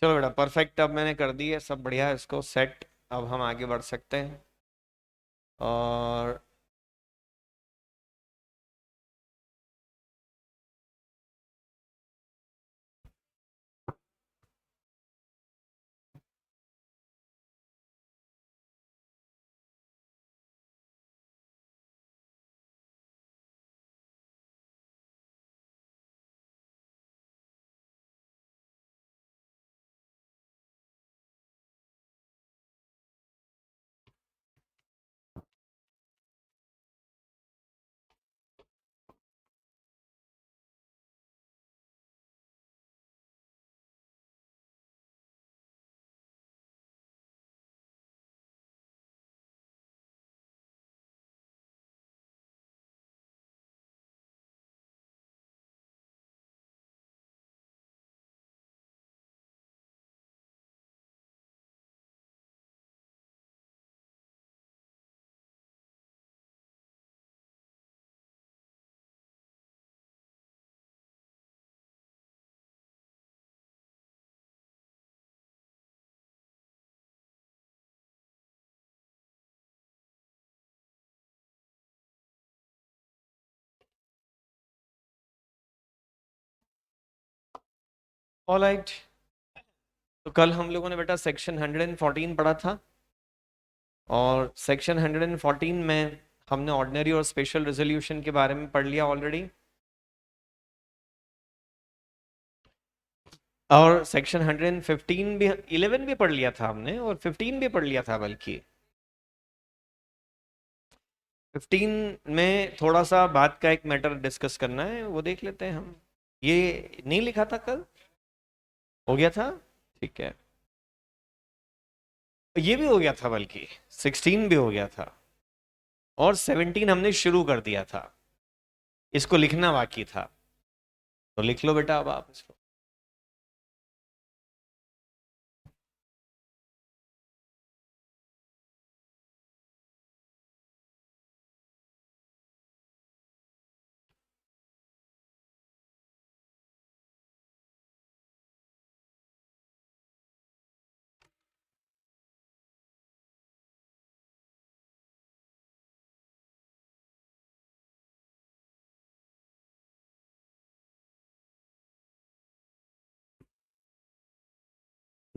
चलो बेटा, परफेक्ट। अब मैंने कर दी है, सब बढ़िया है, इसको सेट। अब हम आगे बढ़ सकते हैं। और ऑलराइट। तो कल हम लोगों ने बेटा सेक्शन 114 पढ़ा था। और सेक्शन 114 में हमने ऑर्डिनरी और स्पेशल रेजोल्यूशन के बारे में पढ़ लिया ऑलरेडी। और सेक्शन 115 भी, 11 भी पढ़ लिया था हमने, और 15 भी पढ़ लिया था बल्कि। 15 में थोड़ा सा बात का एक मैटर डिस्कस करना है, वो देख लेते हैं हम। ये नहीं लिखा था कल? हो गया था। ठीक है। ये भी हो गया था बल्कि। 16 भी हो गया था। और 17 हमने शुरू कर दिया था। इसको लिखना बाकी था। तो लिख लो बेटा अब आप इसको।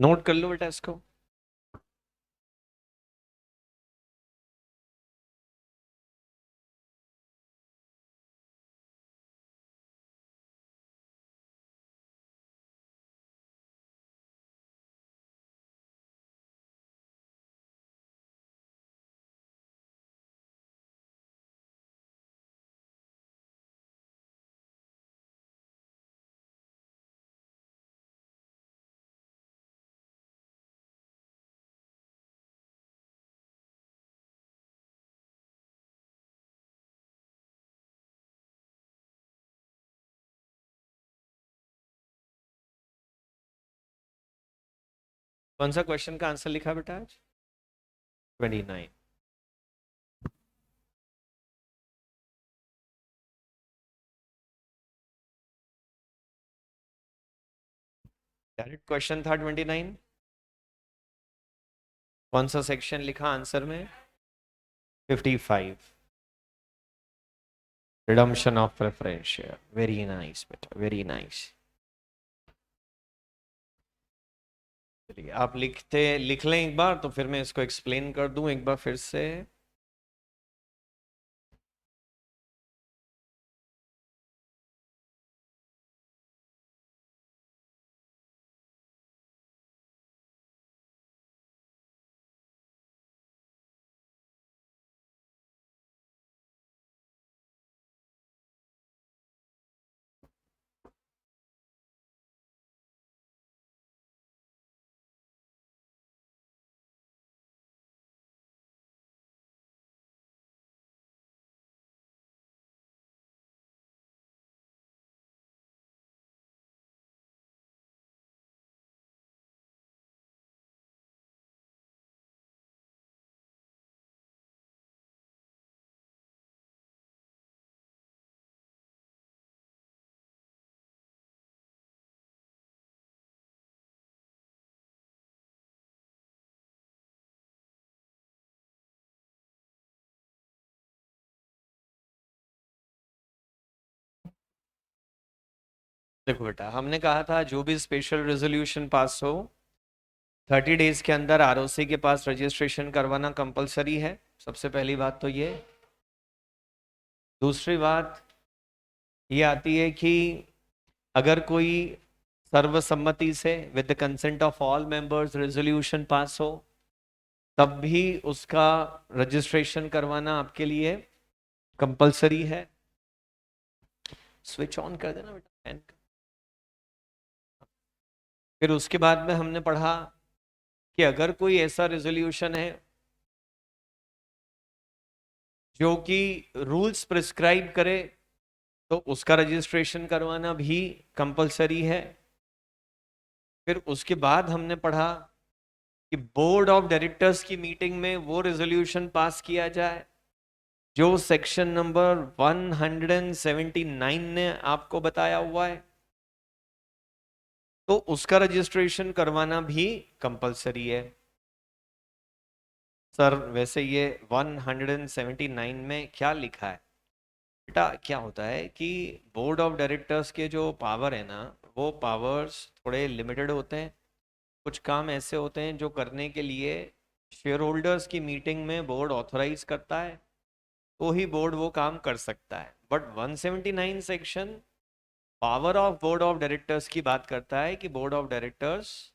नोट कर लो बेटा इसको। कौन सा क्वेश्चन का आंसर लिखा बेटा आज? 29। डायरेक्ट क्वेश्चन था 29। कौन सा सेक्शन लिखा आंसर में? 55। Redemption of preference share. Very nice बेटा, वेरी नाइस। चलिए, आप लिख लें एक बार, तो फिर मैं इसको एक्सप्लेन कर दूं एक बार फिर से। देखो बेटा, हमने कहा था जो भी स्पेशल रेजोल्यूशन पास हो 30 डेज के अंदर आरओसी के पास रजिस्ट्रेशन करवाना कंपलसरी है। सबसे पहली बात तो ये। दूसरी बात ये आती है कि अगर कोई सर्वसम्मति से with the consent of all members resolution pass हो तब भी उसका रजिस्ट्रेशन करवाना आपके लिए कंपलसरी है। स्विच ऑन कर देना बेटा फैन का। फिर उसके बाद में हमने पढ़ा कि अगर कोई ऐसा रेजोल्यूशन है जो कि रूल्स प्रिस्क्राइब करे तो उसका रजिस्ट्रेशन करवाना भी कंपलसरी है। फिर उसके बाद हमने पढ़ा कि बोर्ड ऑफ डायरेक्टर्स की मीटिंग में वो रेजोल्यूशन पास किया जाए जो सेक्शन नंबर 179 ने आपको बताया हुआ है, तो उसका रजिस्ट्रेशन करवाना भी कंपलसरी है। सर वैसे ये 179 में क्या लिखा है बेटा? क्या होता है कि बोर्ड ऑफ डायरेक्टर्स के जो पावर है ना, वो पावर्स थोड़े लिमिटेड होते हैं। कुछ काम ऐसे होते हैं जो करने के लिए शेयर होल्डर्स की मीटिंग में बोर्ड ऑथराइज करता है तो ही बोर्ड वो काम कर सकता है। But 179 section power of board of directors की बात करता है कि बोर्ड ऑफ डायरेक्टर्स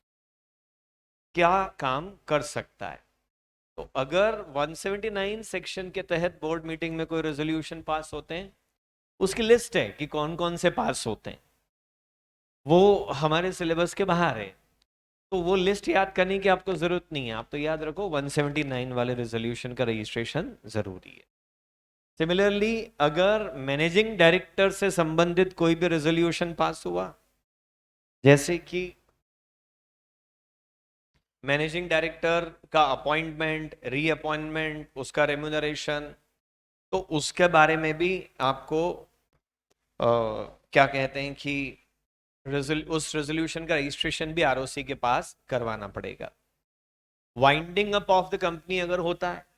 क्या काम कर सकता है। तो अगर 179 सेक्शन के तहत बोर्ड मीटिंग में कोई रेजोल्यूशन पास होते हैं, उसकी लिस्ट है कि कौन कौन से पास होते हैं, वो हमारे सिलेबस के बाहर है। तो वो लिस्ट याद करने की आपको जरूरत नहीं है। आप तो याद रखो 179 वाले रेजोल्यूशन का रजिस्ट्रेशन जरूरी है। सिमिलरली अगर मैनेजिंग डायरेक्टर से संबंधित कोई भी रेजोल्यूशन पास हुआ, जैसे कि मैनेजिंग डायरेक्टर का अपॉइंटमेंट, रीअपॉइंटमेंट, उसका रेम्यूनरेशन, तो उसके बारे में भी आपको क्या कहते हैं कि उस रेजोल्यूशन का रजिस्ट्रेशन भी आरओसी के पास करवाना पड़ेगा। Winding up of the company अगर होता है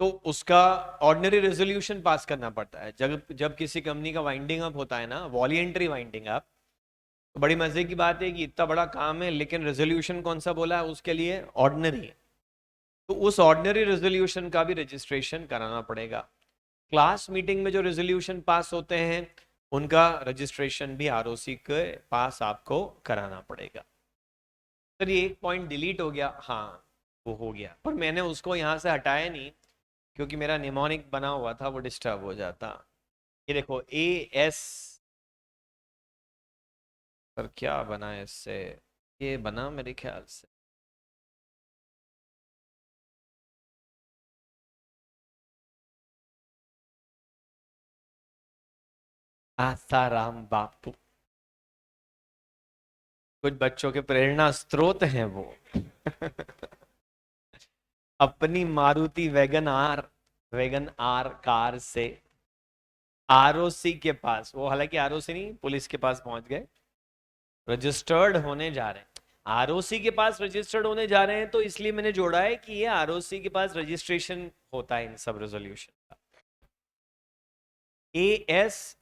तो उसका ऑर्डिनरी रेजोल्यूशन पास करना पड़ता है। जब जब किसी कंपनी का वाइंडिंग अप होता है ना, वॉलियंटरी वाइंडिंग अप, तो बड़ी मजे की बात है कि इतना बड़ा काम है लेकिन रेजोल्यूशन कौन सा बोला है उसके लिए? ऑर्डिनरी। तो उस ऑर्डिनरी रेजोल्यूशन का भी रजिस्ट्रेशन कराना पड़ेगा। क्लास मीटिंग में जो रेजोल्यूशन पास होते हैं उनका रजिस्ट्रेशन भी आरओसी के पास आपको कराना पड़ेगा। सर ये एक पॉइंट डिलीट हो गया। हाँ वो हो गया, पर मैंने उसको यहाँ से हटाया नहीं क्योंकि मेरा निमोनिक बना हुआ था, वो डिस्टर्ब हो जाता। ये देखो ए एस, सर क्या बना है इससे? ये बना मेरे ख्याल से आसाराम बापू। कुछ बच्चों के प्रेरणा स्रोत हैं वो। अपनी मारुति वैगन आर कार से आरओसी के पास, वो हालांकि आरओसी नहीं पुलिस के पास पहुंच गए, रजिस्टर्ड होने जा रहे हैं। आरओसी के पास रजिस्टर्ड होने जा रहे हैं तो इसलिए मैंने जोड़ा है कि ये आरओसी के पास रजिस्ट्रेशन होता है इन सब रेजोल्यूशन का। ASBPMWC,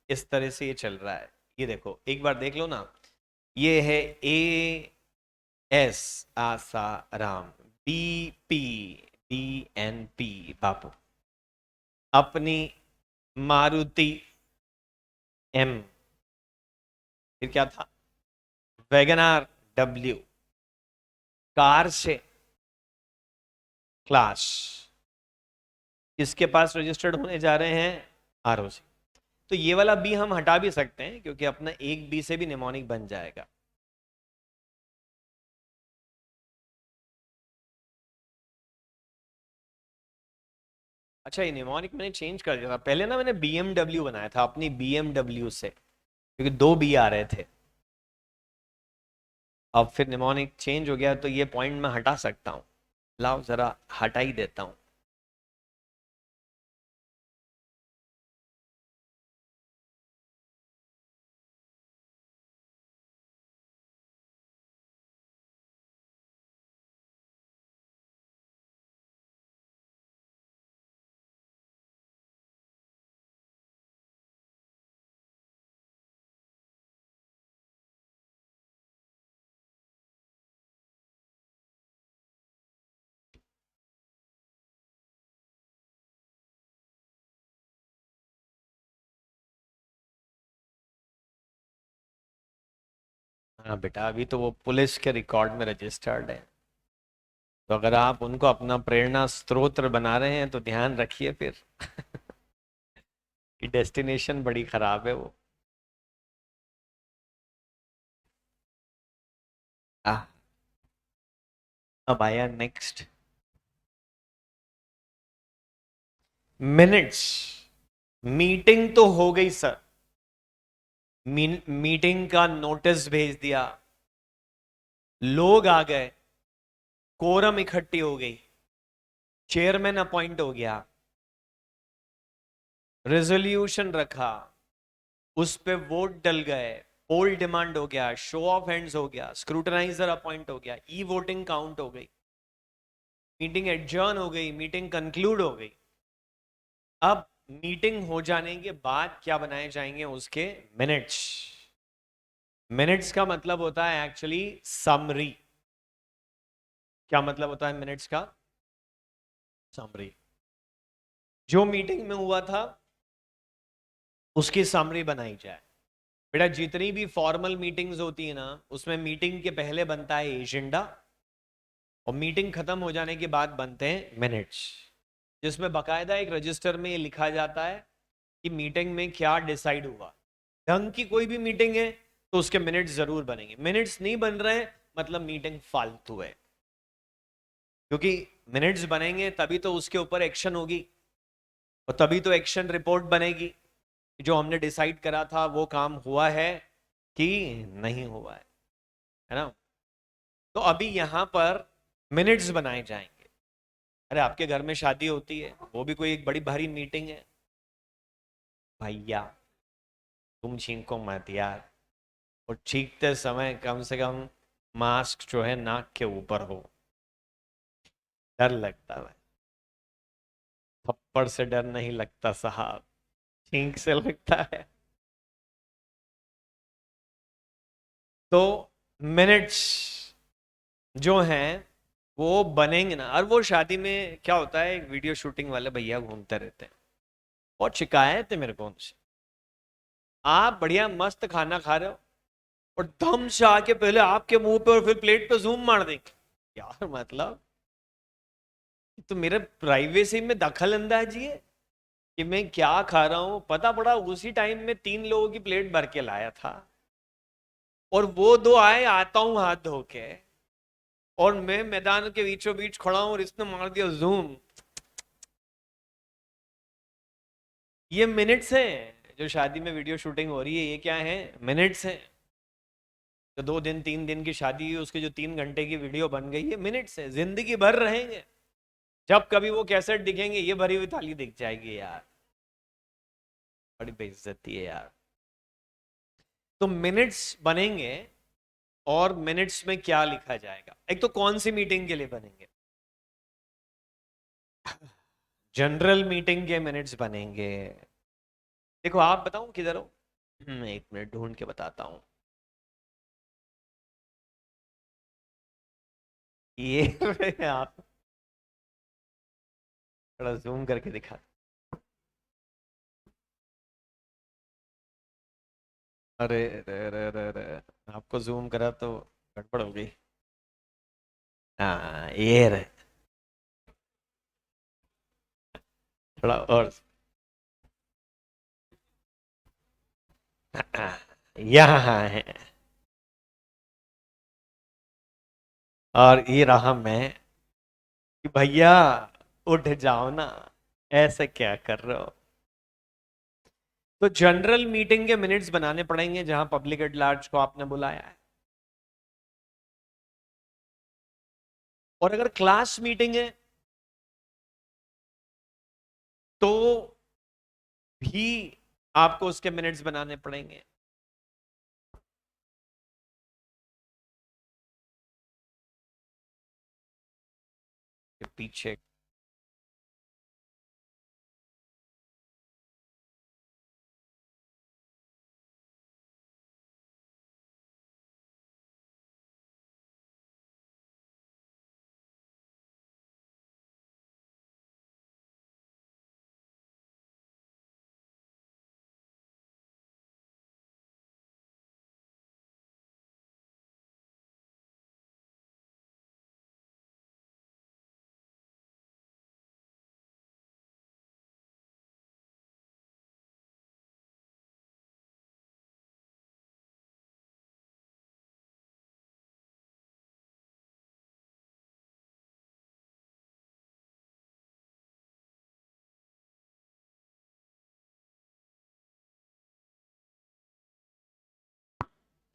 इस तरह से ये चल रहा है। ये देखो एक बार देख लो ना, ये है AS आसाराम, BPDNP बापू, अपनी मारुति M, फिर क्या था वैगनार W, कार से क्लास, इसके पास रजिस्टर्ड होने जा रहे हैं आरओसी। तो ये वाला बी हम हटा भी सकते हैं क्योंकि अपना एक बी से भी निमोनिक बन जाएगा। अच्छा ये निमोनिक मैंने चेंज कर दिया था, पहले ना मैंने बीएमडब्ल्यू बनाया था अपनी बीएमडब्ल्यू से क्योंकि दो बी आ रहे थे। अब फिर निमोनिक चेंज हो गया तो ये पॉइंट मैं हटा सकता हूँ। लाओ जरा हटा ही देता हूँ। हाँ बेटा, अभी तो वो पुलिस के रिकॉर्ड में रजिस्टर्ड है, तो अगर आप उनको अपना प्रेरणा स्रोत बना रहे हैं तो ध्यान रखिए फिर कि डेस्टिनेशन बड़ी खराब है वो। आ, अब आया नेक्स्ट, मिनट्स। मीटिंग तो हो गई सर, मीटिंग का नोटिस भेज दिया, लोग आ गए, कोरम इकट्ठी हो गई, चेयरमैन अपॉइंट हो गया, रेजोल्यूशन रखा, उस पे वोट डल गए, पोल डिमांड हो गया, शो ऑफ हैंड्स हो गया, स्क्रूटनाइजर अपॉइंट हो गया, ई वोटिंग काउंट हो गई, मीटिंग एडजर्न हो गई, मीटिंग कंक्लूड हो गई। अब मीटिंग हो जाने के बाद क्या बनाए जाएंगे, उसके मिनट्स। मिनट्स का मतलब होता है एक्चुअली समरी। क्या मतलब होता है मिनट्स का? समरी। जो मीटिंग में हुआ था उसकी समरी बनाई जाए। बेटा जितनी भी फॉर्मल मीटिंग्स होती है ना, उसमें मीटिंग के पहले बनता है एजेंडा, और मीटिंग खत्म हो जाने के बाद बनते हैं मिनट्स, जिसमें बकायदा एक रजिस्टर में ये लिखा जाता है कि मीटिंग में क्या डिसाइड हुआ। ढंग की कोई भी मीटिंग है तो उसके मिनट्स जरूर बनेंगे, मिनट्स नहीं बन रहे मतलब मीटिंग फालतू है, क्योंकि मिनट्स बनेंगे तभी तो उसके ऊपर एक्शन होगी, और तभी तो एक्शन रिपोर्ट बनेगी कि जो हमने डिसाइड करा था वो काम हुआ है कि नहीं हुआ है ना। तो अभी यहां पर मिनट्स बनाए जाएंगे। अरे आपके घर में शादी होती है, वो भी कोई एक बड़ी भारी मीटिंग है भैया, तुम छींको मत यार, और छींकते समय कम से कम मास्क जो है नाक के ऊपर हो, डर लगता है। थप्पड़ से डर नहीं लगता साहब, छींक से लगता है। तो मिनट्स जो हैं वो बनेंगे ना। और वो शादी में क्या होता है, एक वीडियो शूटिंग वाले भैया घूमते रहते हैं, बहुत शिकायत है मेरे को उनसे। आप बढ़िया मस्त खाना खा रहे हो और धम से आके पहले आपके मुंह पे और फिर प्लेट पे जूम मार देंगे। यार मतलब तो मेरे प्राइवेसी में दखल अंदाजी है कि मैं क्या खा रहा हूं। पता पड़ा उसी टाइम में 3 लोगों की प्लेट भर के लाया था, और वो दो आए आता हूं हाथ धो के, और मैं मैदान के बीचों बीच खड़ा हूं और इसने मार दिया जूम। ये मिनट्स हैं जो शादी में वीडियो शूटिंग हो रही है, ये क्या है, मिनट्स हैं। तो 2 दिन 3 दिन की शादी हुई, उसके जो 3 घंटे की वीडियो बन गई है, मिनट्स है, जिंदगी भर रहेंगे। जब कभी वो कैसेट दिखेंगे ये भरी हुई थाली दिख जाएगी यार, बड़ी बेइज्जती है यार। तो मिनट्स बनेंगे, और मिनट्स में क्या लिखा जाएगा, एक तो कौन सी मीटिंग के लिए बनेंगे, जनरल मीटिंग के मिनट्स बनेंगे। देखो आप बताओ किधर हो, 1 मिनट ढूंढ के बताता हूँ। ये आप थोड़ा जूम करके दिखा। अरे अरे अरे अरे अरे, आपको जूम करा तो गड़बड़ हो गई। हाँ ये रहे, थोड़ा और। यहाँ है, और ये रहा मैं, कि भैया उठ जाओ ना, ऐसे क्या कर रहे हो। तो जनरल मीटिंग के मिनट्स बनाने पड़ेंगे जहां पब्लिक एट लार्ज को आपने बुलाया है। और अगर क्लास मीटिंग है तो भी आपको उसके मिनट्स बनाने पड़ेंगे। पीछे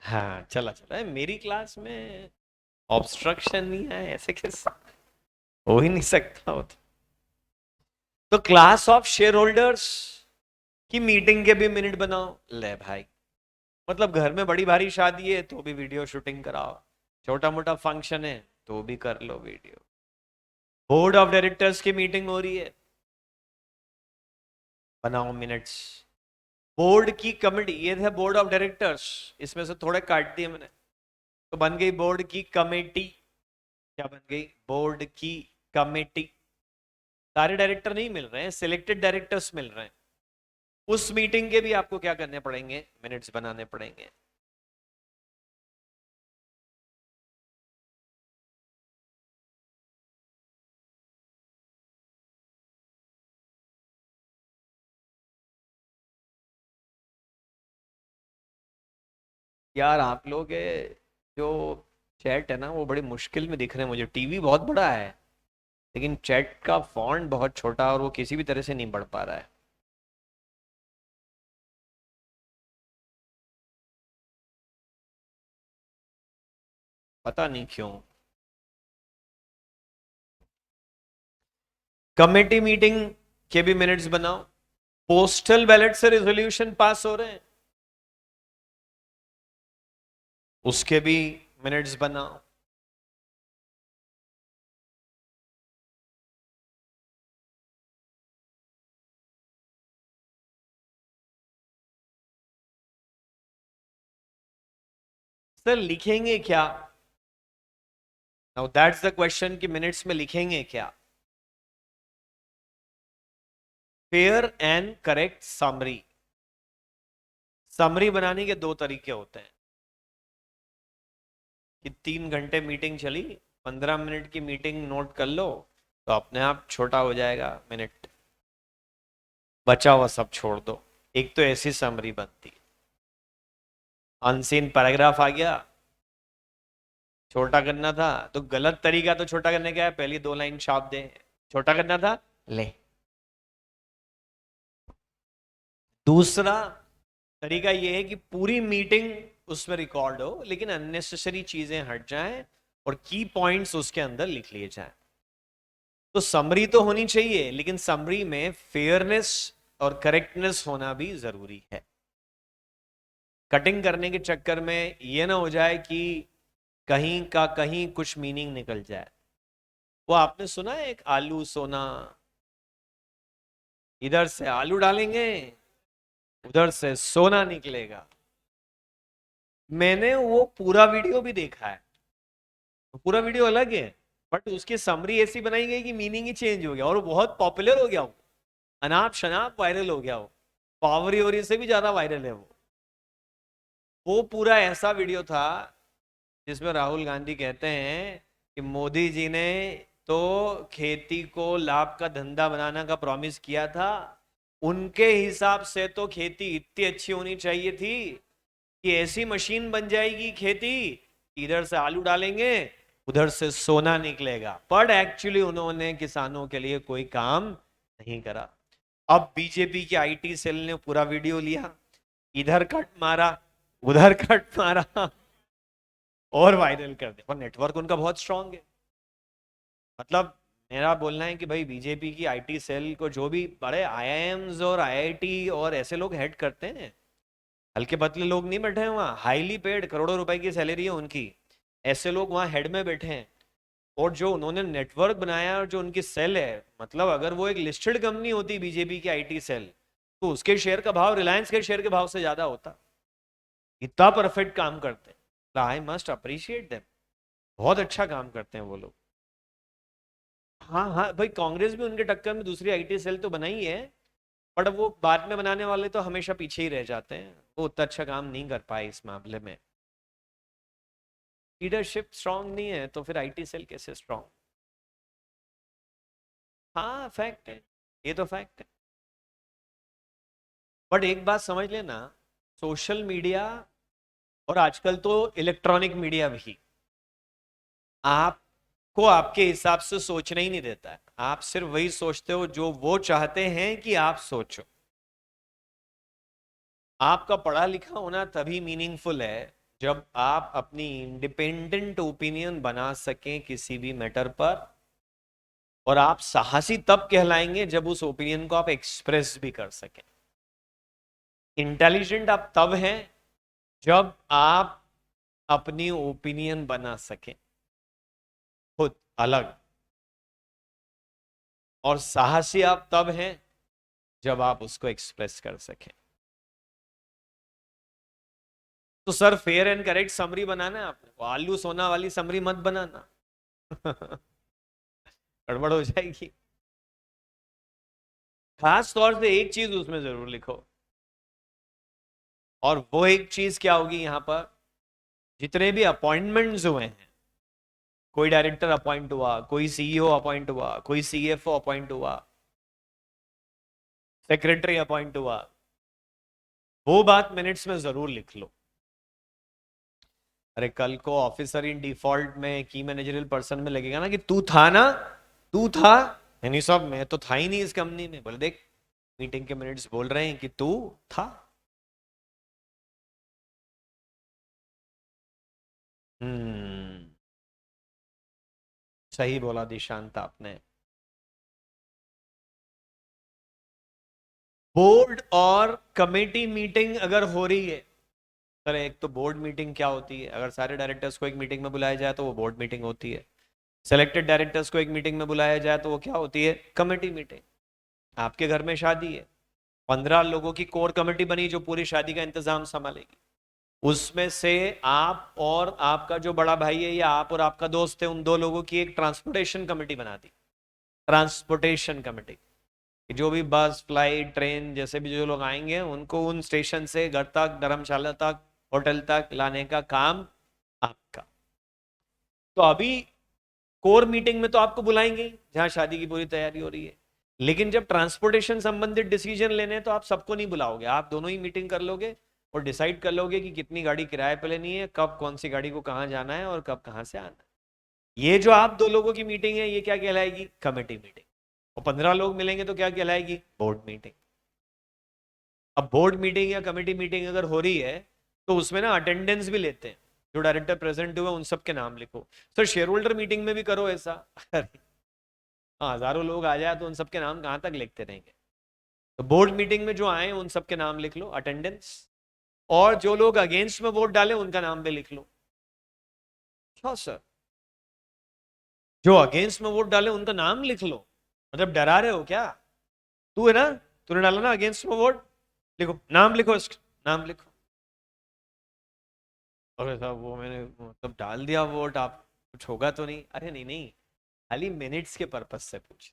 हाँ चला चला, मेरी क्लास में ऑब्स्ट्रक्शन नहीं है, ऐसे कैसे हो ही नहीं सकता हो। तो क्लास ऑफ शेयर होल्डर्स की मीटिंग के भी मिनट बनाओ। ले भाई, मतलब घर में बड़ी भारी शादी है तो भी वीडियो शूटिंग कराओ, छोटा मोटा फंक्शन है तो भी कर लो वीडियो। बोर्ड ऑफ डायरेक्टर्स की मीटिंग हो रही है, बनाओ मिनट्स। बोर्ड की कमेटी, ये थे बोर्ड ऑफ डायरेक्टर्स, इसमें से थोड़े काट दिए मैंने, तो बन गई बोर्ड की कमेटी। क्या बन गई? बोर्ड की कमेटी। सारे डायरेक्टर नहीं मिल रहे हैं, सिलेक्टेड डायरेक्टर्स मिल रहे हैं। उस मीटिंग के भी आपको क्या करने पड़ेंगे? मिनट्स बनाने पड़ेंगे। यार आप लोग जो चैट है ना वो बड़ी मुश्किल में दिख रहे हैं मुझे। टीवी बहुत बड़ा है लेकिन चैट का फॉन्ट बहुत छोटा और वो किसी भी तरह से नहीं बढ़ पा रहा है। पता नहीं क्यों। कमेटी मीटिंग के भी मिनट्स बनाओ। पोस्टल बैलेट से रेजोल्यूशन पास हो रहे हैं, उसके भी मिनट्स बनाओ। सर लिखेंगे क्या? नाउ दैट्स द क्वेश्चन कि मिनट्स में लिखेंगे क्या? Fair and correct summary. Summary बनाने के दो तरीके होते हैं कि 3 घंटे मीटिंग चली, 15 मिनट की मीटिंग नोट कर लो तो अपने आप छोटा हो जाएगा मिनट, बचा हुआ सब छोड़ दो। एक तो ऐसी समरी बनती है। अनसीन पैराग्राफ आ गया, छोटा करना था तो गलत तरीका तो छोटा करने का है, पहली 2 लाइन छाप दे। छोटा करना था, ले। दूसरा तरीका यह है कि पूरी मीटिंग उसमें रिकॉर्ड हो लेकिन अननेसेसरी चीजें हट जाएं और की पॉइंट्स उसके अंदर लिख लिए जाएं। तो समरी तो होनी चाहिए लेकिन समरी में फेयरनेस और करेक्टनेस होना भी जरूरी है। कटिंग करने के चक्कर में यह ना हो जाए कि कहीं का कहीं कुछ मीनिंग निकल जाए। वो आपने सुना है एक आलू सोना, इधर से आलू डालेंगे उधर से सोना निकलेगा। मैंने वो पूरा वीडियो भी देखा है, तो पूरा वीडियो अलग है बट उसकी समरी ऐसी बनाई गई कि मीनिंग ही चेंज हो गया और वो बहुत पॉपुलर हो गया। वो अनाप शनाप वायरल हो गया। वो पावरी ओरी से भी ज्यादा वायरल है वो पूरा ऐसा वीडियो था जिसमें राहुल गांधी कहते हैं कि मोदी जी ने तो खेती को लाभ का धंधा बनाने का प्रॉमिस किया था, उनके हिसाब से तो खेती इतनी अच्छी होनी चाहिए थी कि ऐसी मशीन बन जाएगी खेती, इधर से आलू डालेंगे उधर से सोना निकलेगा। पर एक्चुअली उन्होंने किसानों के लिए कोई काम नहीं करा। अब बीजेपी की आईटी सेल ने पूरा वीडियो लिया, इधर कट मारा उधर कट मारा और वायरल कर दिया। पर नेटवर्क उनका बहुत स्ट्रांग है। मतलब मेरा बोलना है कि भाई बीजेपी की आईटी सेल को जो भी बड़े आईआईएम्स और आईआईटी और ऐसे लोग हेड करते हैं, हल्के पतले लोग नहीं बैठे हैं वहां, हाईली पेड करोड़ों रुपए की सैलरी है उनकी, ऐसे लोग वहां हेड में बैठे हैं। और जो उन्होंने नेटवर्क बनाया और जो उनकी सेल है, मतलब अगर वो एक लिस्टेड कंपनी होती बीजेपी की आईटी सेल तो उसके शेयर का भाव रिलायंस के शेयर के भाव से ज्यादा होता। इतना परफेक्ट काम करते हैं, आई मस्ट अप्रिशिएट देम। बहुत अच्छा काम करते हैं वो लोग। हाँ हाँ भाई, कांग्रेस भी उनके टक्कर में दूसरी आईटी सेल तो बनाई है, बट वो बाद में बनाने वाले तो हमेशा पीछे ही रह जाते हैं, वो उतना अच्छा काम नहीं कर पाए इस मामले में। लीडरशिप स्ट्रांग नहीं है तो फिर आईटी सेल कैसे स्ट्रांग? हाँ फैक्ट है, ये तो फैक्ट है। बट एक बात समझ लेना, सोशल मीडिया और आजकल तो इलेक्ट्रॉनिक मीडिया भी आपको आपके हिसाब से सोचना ही नहीं देता है। आप सिर्फ वही सोचते हो जो वो चाहते हैं कि आप सोचो। आपका पढ़ा लिखा होना तभी मीनिंगफुल है जब आप अपनी इंडिपेंडेंट ओपिनियन बना सकें किसी भी मैटर पर, और आप साहसी तब कहलाएंगे जब उस ओपिनियन को आप एक्सप्रेस भी कर सकें। इंटेलिजेंट आप तब हैं जब आप अपनी ओपिनियन बना सकें खुद अलग, और साहसी आप तब हैं जब आप उसको एक्सप्रेस कर सकें। तो sir fair and correct summary बनाना है आपको, आलू सोना वाली समरी मत बनाना। गड़बड़ हो जाएगी। खास तौर से एक चीज उसमें जरूर लिखो, और वो एक चीज क्या होगी, यहां पर जितने भी अपॉइंटमेंट्स हुए हैं, कोई डायरेक्टर अपॉइंट हुआ, कोई सीईओ अपॉइंट हुआ, कोई सीएफओ अपॉइंट हुआ, सेक्रेटरी अपॉइंट हुआ, वो बात मिनट्स में जरूर लिख लो। अरे कल को ऑफिसर इन डिफॉल्ट में की मैनेजरियल पर्सन में लगेगा ना कि तू था ना, तू था, यानी सब मैं तो था ही नहीं इस कंपनी में, बोले देख मीटिंग के मिनट्स बोल रहे हैं कि तू था। हम्म, सही बोला दिशांत आपने। बोर्ड और कमेटी मीटिंग अगर हो रही है, सर एक तो बोर्ड मीटिंग क्या होती है, अगर सारे डायरेक्टर्स को एक मीटिंग में बुलाया जाए तो वो बोर्ड मीटिंग होती है। सेलेक्टेड डायरेक्टर्स को एक मीटिंग में बुलाया जाए तो वो क्या होती है, कमेटी मीटिंग। आपके घर में शादी है, 15 लोगों की कोर कमेटी बनी जो पूरी शादी का इंतजाम संभालेगी। उसमें से आप और आपका जो बड़ा भाई है, या आप और आपका दोस्त है, उन 2 लोगों की एक ट्रांसपोर्टेशन कमेटी बना दी। ट्रांसपोर्टेशन कमेटी, जो भी बस फ्लाइट ट्रेन जैसे भी जो लोग आएंगे उनको उन स्टेशन से घर तक, धर्मशाला तक, होटल तक लाने का काम आपका। तो अभी कोर मीटिंग में तो आपको बुलाएंगे जहां शादी की पूरी तैयारी हो रही है, लेकिन जब ट्रांसपोर्टेशन संबंधित डिसीजन लेने हैं तो आप सबको नहीं बुलाओगे, आप दोनों ही मीटिंग कर लोगे और डिसाइड कर लोगे कि कितनी गाड़ी किराए पे लेनी है, कब कौन सी गाड़ी को कहां जाना है और कब कहां से आना है। ये जो आप 2 लोगों की मीटिंग है ये क्या कहलाएगी, कमेटी मीटिंग। और 15 लोग मिलेंगे तो क्या कहलाएगी, बोर्ड मीटिंग। अब बोर्ड मीटिंग या कमेटी मीटिंग अगर हो रही है तो उसमें ना अटेंडेंस भी लेते हैं, जो डायरेक्टर प्रेजेंट हुए उन सब के नाम लिखो। सर शेयर होल्डर मीटिंग में भी करो ऐसा। अरे हाँ, हजारों लोग आ जाए तो उन सब के नाम कहाँ तक लिखते रहेंगे। तो बोर्ड मीटिंग में जो आए उन सब के नाम लिख लो, अटेंडेंस। और जो लोग अगेंस्ट में वोट डाले उनका नाम भी लिख लो। क्या सर, जो अगेंस्ट में वोट डाले उनका नाम लिख लो, मतलब डरा रहे हो क्या। तू है ना, तूने डाला ना अगेंस्ट में वोट, लिखो नाम, लिखो इसका नाम लिखो। अरे साहब वो मैंने मतलब डाल दिया वोट, आप कुछ होगा तो नहीं, अरे नहीं नहीं, खाली मिनट्स के पर्पज से पूछ,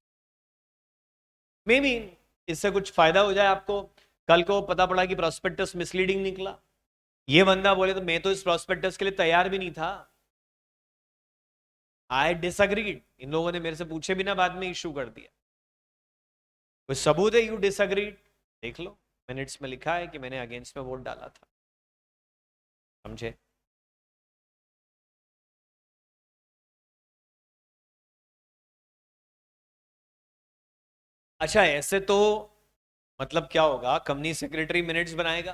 मे बी इससे कुछ फायदा हो जाए आपको। कल को पता पड़ा कि प्रोस्पेक्टस मिसलीडिंग निकला, ये बंदा बोले तो मैं तो इस प्रोस्पेक्टस के लिए तैयार भी नहीं था, आई डिसअग्रीड, इन लोगों ने मेरे से पूछे बिना बाद में इशू कर दिया, कोई सबूत है यू डिसअग्रीड, देख लो मिनट्स में लिखा है कि मैंने अगेंस्ट में वोट डाला था। समझे। अच्छा ऐसे तो मतलब क्या होगा, कंपनी सेक्रेटरी मिनट्स बनाएगा,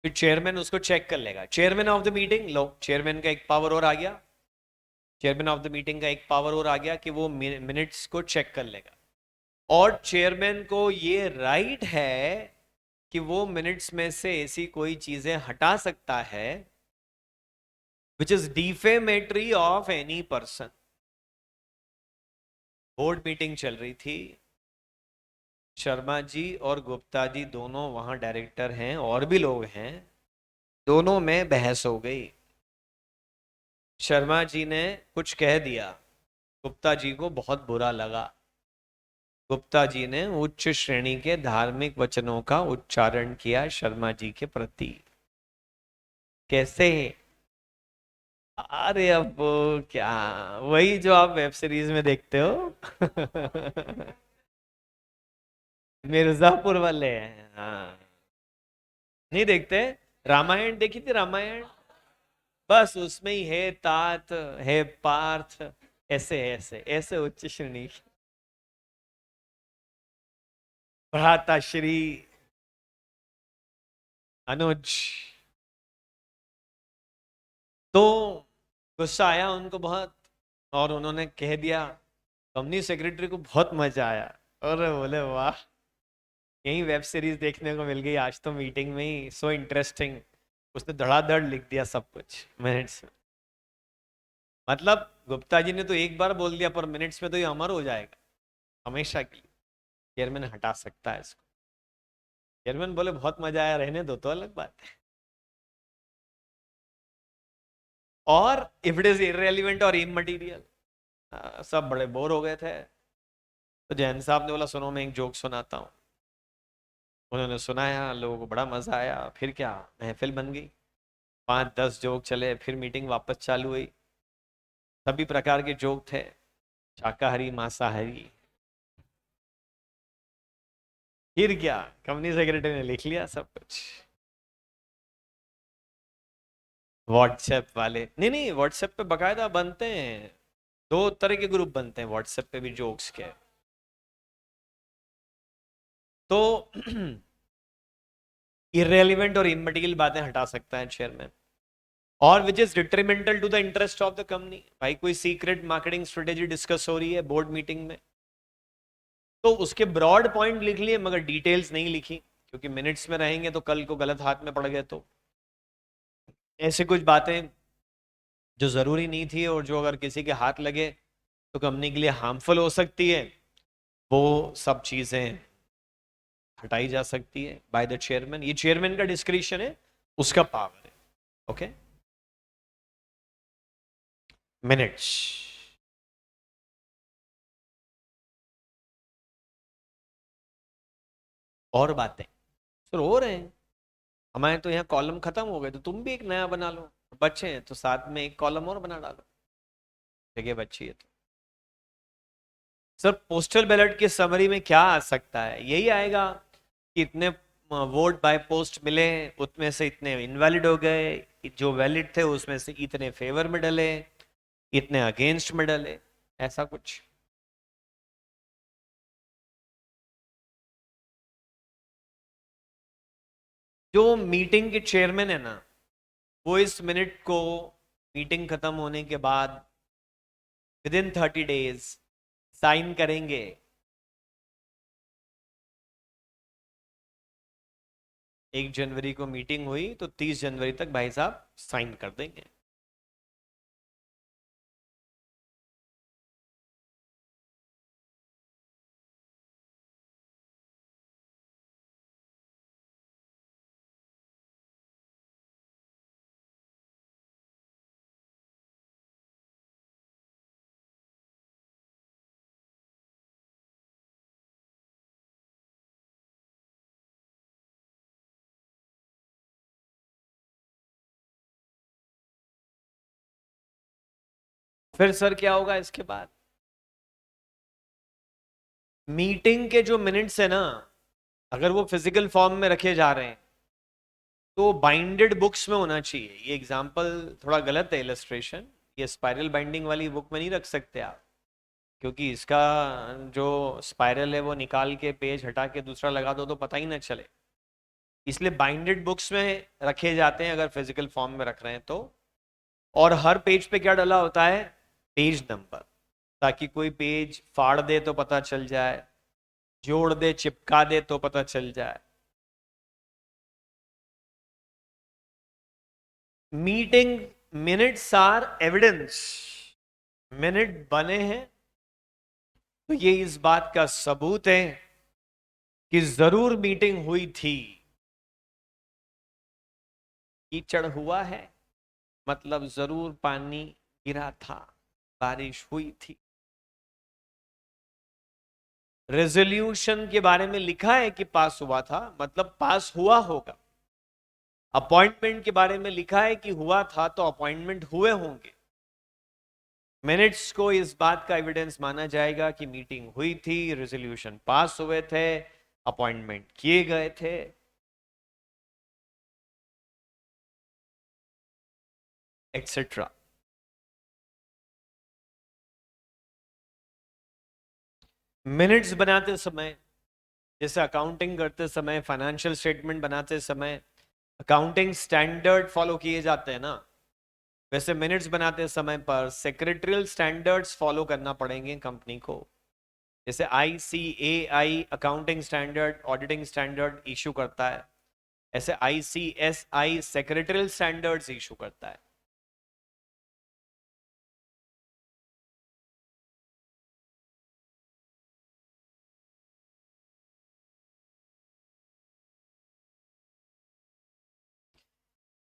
फिर चेयरमैन उसको चेक कर लेगा, chairman of the meeting, low chairman का एक पावर और आ गया, चेयरमैन ऑफ द मीटिंग का एक पावर और आ गया कि वो मिनट्स को चेक कर लेगा। और चेयरमैन को ये राइट है कि वो मिनट्स में से ऐसी कोई चीजें हटा सकता है which is defamatory of any person. Board meeting चल रही थी, शर्मा जी और गुप्ता जी दोनों वहां डायरेक्टर हैं और भी लोग हैं, दोनों में बहस हो गई। शर्मा जी ने कुछ कह दिया, गुप्ता जी को बहुत बुरा लगा, गुप्ता जी ने उच्च श्रेणी के धार्मिक वचनों का उच्चारण किया शर्मा जी के प्रति। कैसे, अरे अब क्या, वही जो आप वेब सीरीज में देखते हो। मिर्जापुर वाले हैं, हाँ। नहीं देखते, रामायण देखी थी रामायण, बस उसमें ही है तात, है पार्थ, ऐसे ऐसे ऐसे उच्च श्रेणी की। भ्राताश्री अनुज, तो गुस्सा आया उनको बहुत, और उन्होंने कह दिया, कंपनी सेक्रेटरी को बहुत मजा आया। और बोले वाह, यही वेब सीरीज देखने को मिल गई आज तो मीटिंग में ही, सो इंटरेस्टिंग। उसने धड़ाधड़ लिख दिया सब कुछ मिनट्स में। मतलब गुप्ता जी ने तो एक बार बोल दिया, पर मिनट्स में तो ये अमर हो जाएगा हमेशा के लिए। चेयरमैन हटा सकता है इसको। चेयरमैन बोले बहुत मजा आया, रहने दो तो अलग बात है। और इफ इट इज इरेलीवेंट और इमटेरियल, सब बड़े बोर हो गए थे। तो जैन साहब ने बोला सुनो मैं एक जोक सुनाता हूँ। उन्होंने सुनाया, लोगों को बड़ा मजा आया, फिर क्या महफिल बन गई। 5-10 जोक चले, फिर मीटिंग वापस चालू हुई। सभी प्रकार के जोक थे, शाकाहारी मांसाहारी। फिर क्या, कंपनी सेक्रेटरी ने लिख लिया सब कुछ। व्हाट्सएप वाले, नहीं नहीं, व्हाट्सएप पे बकायदा बनते हैं। 2 तरह के ग्रुप बनते हैं व्हाट्सएप पे भी जोक्स के। तो इरेलीवेंट और इमटेरियल बातें हटा सकता है चेयरमैन, और which is detrimental to the interest of the company. भाई कोई सीक्रेट मार्केटिंग स्ट्रेटेजी डिस्कस हो रही है बोर्ड मीटिंग में, तो उसके ब्रॉड पॉइंट लिख लिए मगर डिटेल्स नहीं लिखी, क्योंकि मिनट्स में रहेंगे तो कल को गलत हाथ में पड़ गए तो। ऐसे कुछ बातें जो जरूरी नहीं थी और जो अगर किसी के हाथ लगे तो कंपनी के लिए हार्मफुल हो सकती है, वो सब चीजें हटाई जा सकती है बाय द चेयरमैन। ये चेयरमैन का डिस्क्रिप्शन है, उसका पावर है। Okay, minutes. और बातें सर हो रहे हैं, हमारे तो यहाँ कॉलम खत्म हो गए, तो तुम भी एक नया बना लो। बच्चे हैं तो साथ में एक कॉलम और बना डालो, जगह बच्ची है तो। सर पोस्टल बैलेट की समरी में क्या आ सकता है, यही आएगा कि इतने वोट बाय पोस्ट मिले, उतमें से इतने इनवैलिड हो गए, जो वैलिड थे उसमें से इतने फेवर में डले, इतने अगेंस्ट में डले, ऐसा कुछ। जो मीटिंग के चेयरमैन है ना, वो इस मिनट को मीटिंग खत्म होने के बाद विद इन 30 डेज साइन करेंगे। 1 जनवरी को मीटिंग हुई तो 30 जनवरी तक भाई साहब साइन कर देंगे। फिर सर क्या होगा इसके बाद, मीटिंग के जो मिनट्स है ना, अगर वो फिजिकल फॉर्म में रखे जा रहे हैं तो बाइंडेड बुक्स में होना चाहिए। ये एग्जांपल थोड़ा गलत है, इलस्ट्रेशन। ये स्पाइरल बाइंडिंग वाली बुक में नहीं रख सकते आप, क्योंकि इसका जो स्पाइरल है वो निकाल के पेज हटा के दूसरा लगा दो तो पता ही ना चले। इसलिए बाइंडेड बुक्स में रखे जाते हैं अगर फिजिकल फॉर्म में रख रहे हैं तो। और हर पेज पे क्या डला होता है, पेज नंबर, ताकि कोई पेज फाड़ दे तो पता चल जाए, जोड़ दे चिपका दे तो पता चल जाए। Meeting minutes are evidence. Minute बने हैं तो ये इस बात का सबूत है कि जरूर मीटिंग हुई थी। कीचड़ हुआ है मतलब जरूर पानी गिरा था, बारिश हुई थी। रेजोल्यूशन के बारे में लिखा है कि पास हुआ था, मतलब पास हुआ होगा। अपॉइंटमेंट के बारे में लिखा है कि हुआ था, तो अपॉइंटमेंट हुए होंगे। मिनट्स को इस बात का एविडेंस माना जाएगा कि मीटिंग हुई थी, रेजोल्यूशन पास हुए थे, अपॉइंटमेंट किए गए थे, एक्सेट्रा। मिनट्स बनाते समय, जैसे अकाउंटिंग करते समय, फाइनेंशियल स्टेटमेंट बनाते समय अकाउंटिंग स्टैंडर्ड फॉलो किए जाते हैं ना, वैसे मिनट्स बनाते समय पर सेक्रेटरियल स्टैंडर्ड्स फॉलो करना पड़ेंगे कंपनी को, जैसे ICAI accounting standard auditing standard issue करता है, ऐसे ICSI सेक्रेटरियल स्टैंडर्ड्स इशू करता है।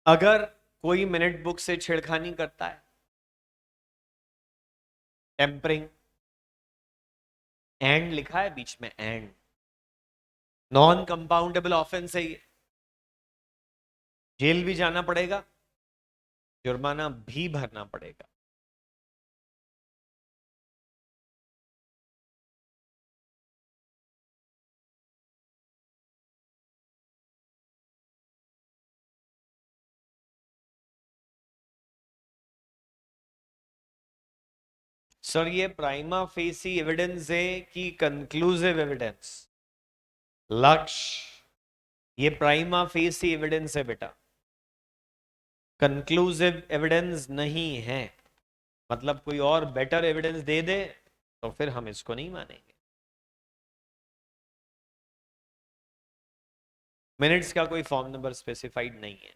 अगर कोई मिनट बुक से छेड़खानी करता है, टेम्परिंग, एंड लिखा है बीच में, एंड नॉन कंपाउंडेबल ऑफेंस है ये, जेल भी जाना पड़ेगा, जुर्माना भी भरना पड़ेगा। सर ये प्राइमा फेसी एविडेंस है कि कंक्लूसिव एविडेंस? लक्ष्य, ये प्राइमा फेसी एविडेंस है बेटा, कंक्लूसिव एविडेंस नहीं है। मतलब कोई और बेटर एविडेंस दे दे तो फिर हम इसको नहीं मानेंगे। मिनट्स का कोई फॉर्म नंबर स्पेसिफाइड नहीं है।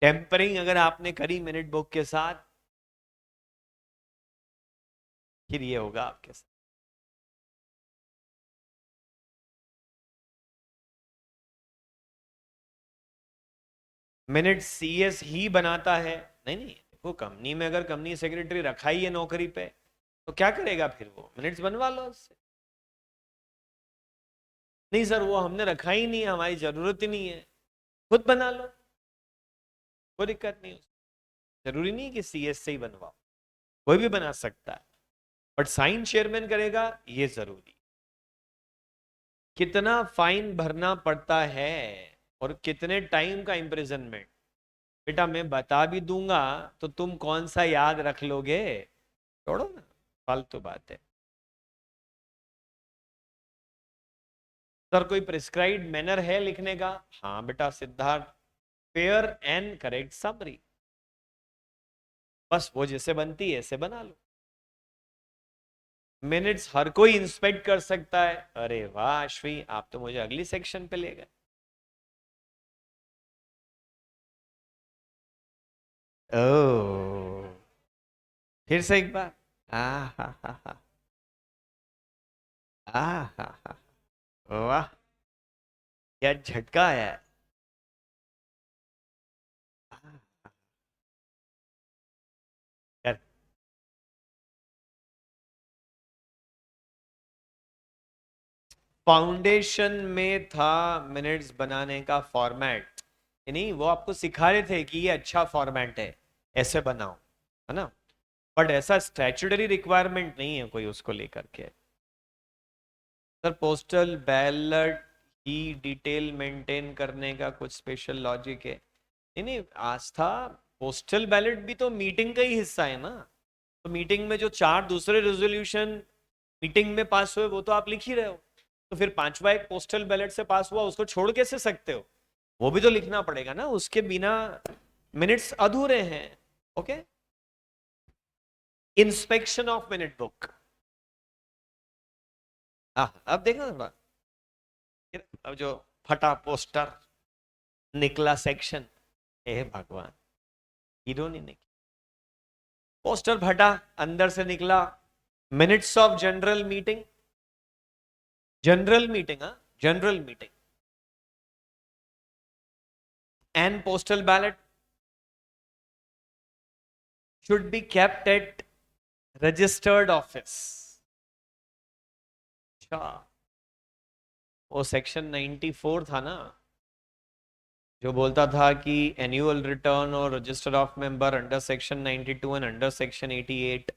टेम्परिंग अगर आपने करी मिनट बुक के साथ, फिर ये होगा आपके साथ। मिनट CS ही बनाता है? नहीं नहीं, देखो कंपनी में अगर कंपनी सेक्रेटरी रखा ही है नौकरी पे तो क्या करेगा फिर, वो मिनट्स बनवा लो उससे। नहीं सर वो हमने रखा ही नहीं है, हमारी जरूरत ही नहीं है, खुद बना लो, कोई दिक्कत नहीं। जरूरी नहीं कि CS से ही बनवाओ, कोई भी बना सकता है, बट साइन चेयरमैन करेगा ये जरूरी। कितना फाइन भरना पड़ता है और कितने टाइम का इम्प्रिजनमेंट, बेटा मैं बता भी दूंगा तो तुम कौन सा याद रख लोगे, छोड़ो ना, फालतू बात है। सर कोई प्रिस्क्राइब्ड मैनर है लिखने का? हाँ बेटा Siddharth, fair and correct summary, बस वो जैसे बनती है ऐसे बना लो। मिनट्स हर कोई इंस्पेक्ट कर सकता है। अरे वाह श्री, आप तो मुझे अगली सेक्शन पे ले गए। ओ, फिर से एक बार। आ हा हा हा, आ हा हा, वाह क्या झटका आया है। यार, फाउंडेशन में था मिनट्स बनाने का फॉर्मेट, नहीं वो आपको सिखा रहे थे कि ये अच्छा फॉर्मेट है, ऐसे बनाओ, है ना, बट ऐसा स्टैट्यूटरी रिक्वायरमेंट नहीं है कोई उसको लेकर के। सर पोस्टल बैलेट ही डिटेल मेंटेन करने का कुछ स्पेशल लॉजिक है? नहीं नहीं आस्था, पोस्टल बैलेट भी तो मीटिंग का ही हिस्सा है ना, तो मीटिंग में जो 4 दूसरे रेजोल्यूशन मीटिंग में पास हुए वो तो आप लिख ही रहे हो, तो फिर 5वां एक पोस्टल बैलेट से पास हुआ उसको छोड़ कैसे सकते हो, वो भी तो लिखना पड़ेगा ना, उसके बिना मिनट्स अधूरे हैं। Okay, inspection of minute book. हाँ अब देखना थोड़ा, अब जो फटा पोस्टर निकला सेक्शन, हे भगवान, हीरो नहीं निकला, पोस्टर फटा, अंदर से निकला minutes of general meeting, general meeting, हाँ general meeting and postal ballot should be kept at registered office। अच्छा, वो सेक्शन 94 था ना, जो बोलता था कि एनुअल रिटर्न और register of member under section 92 and under section 88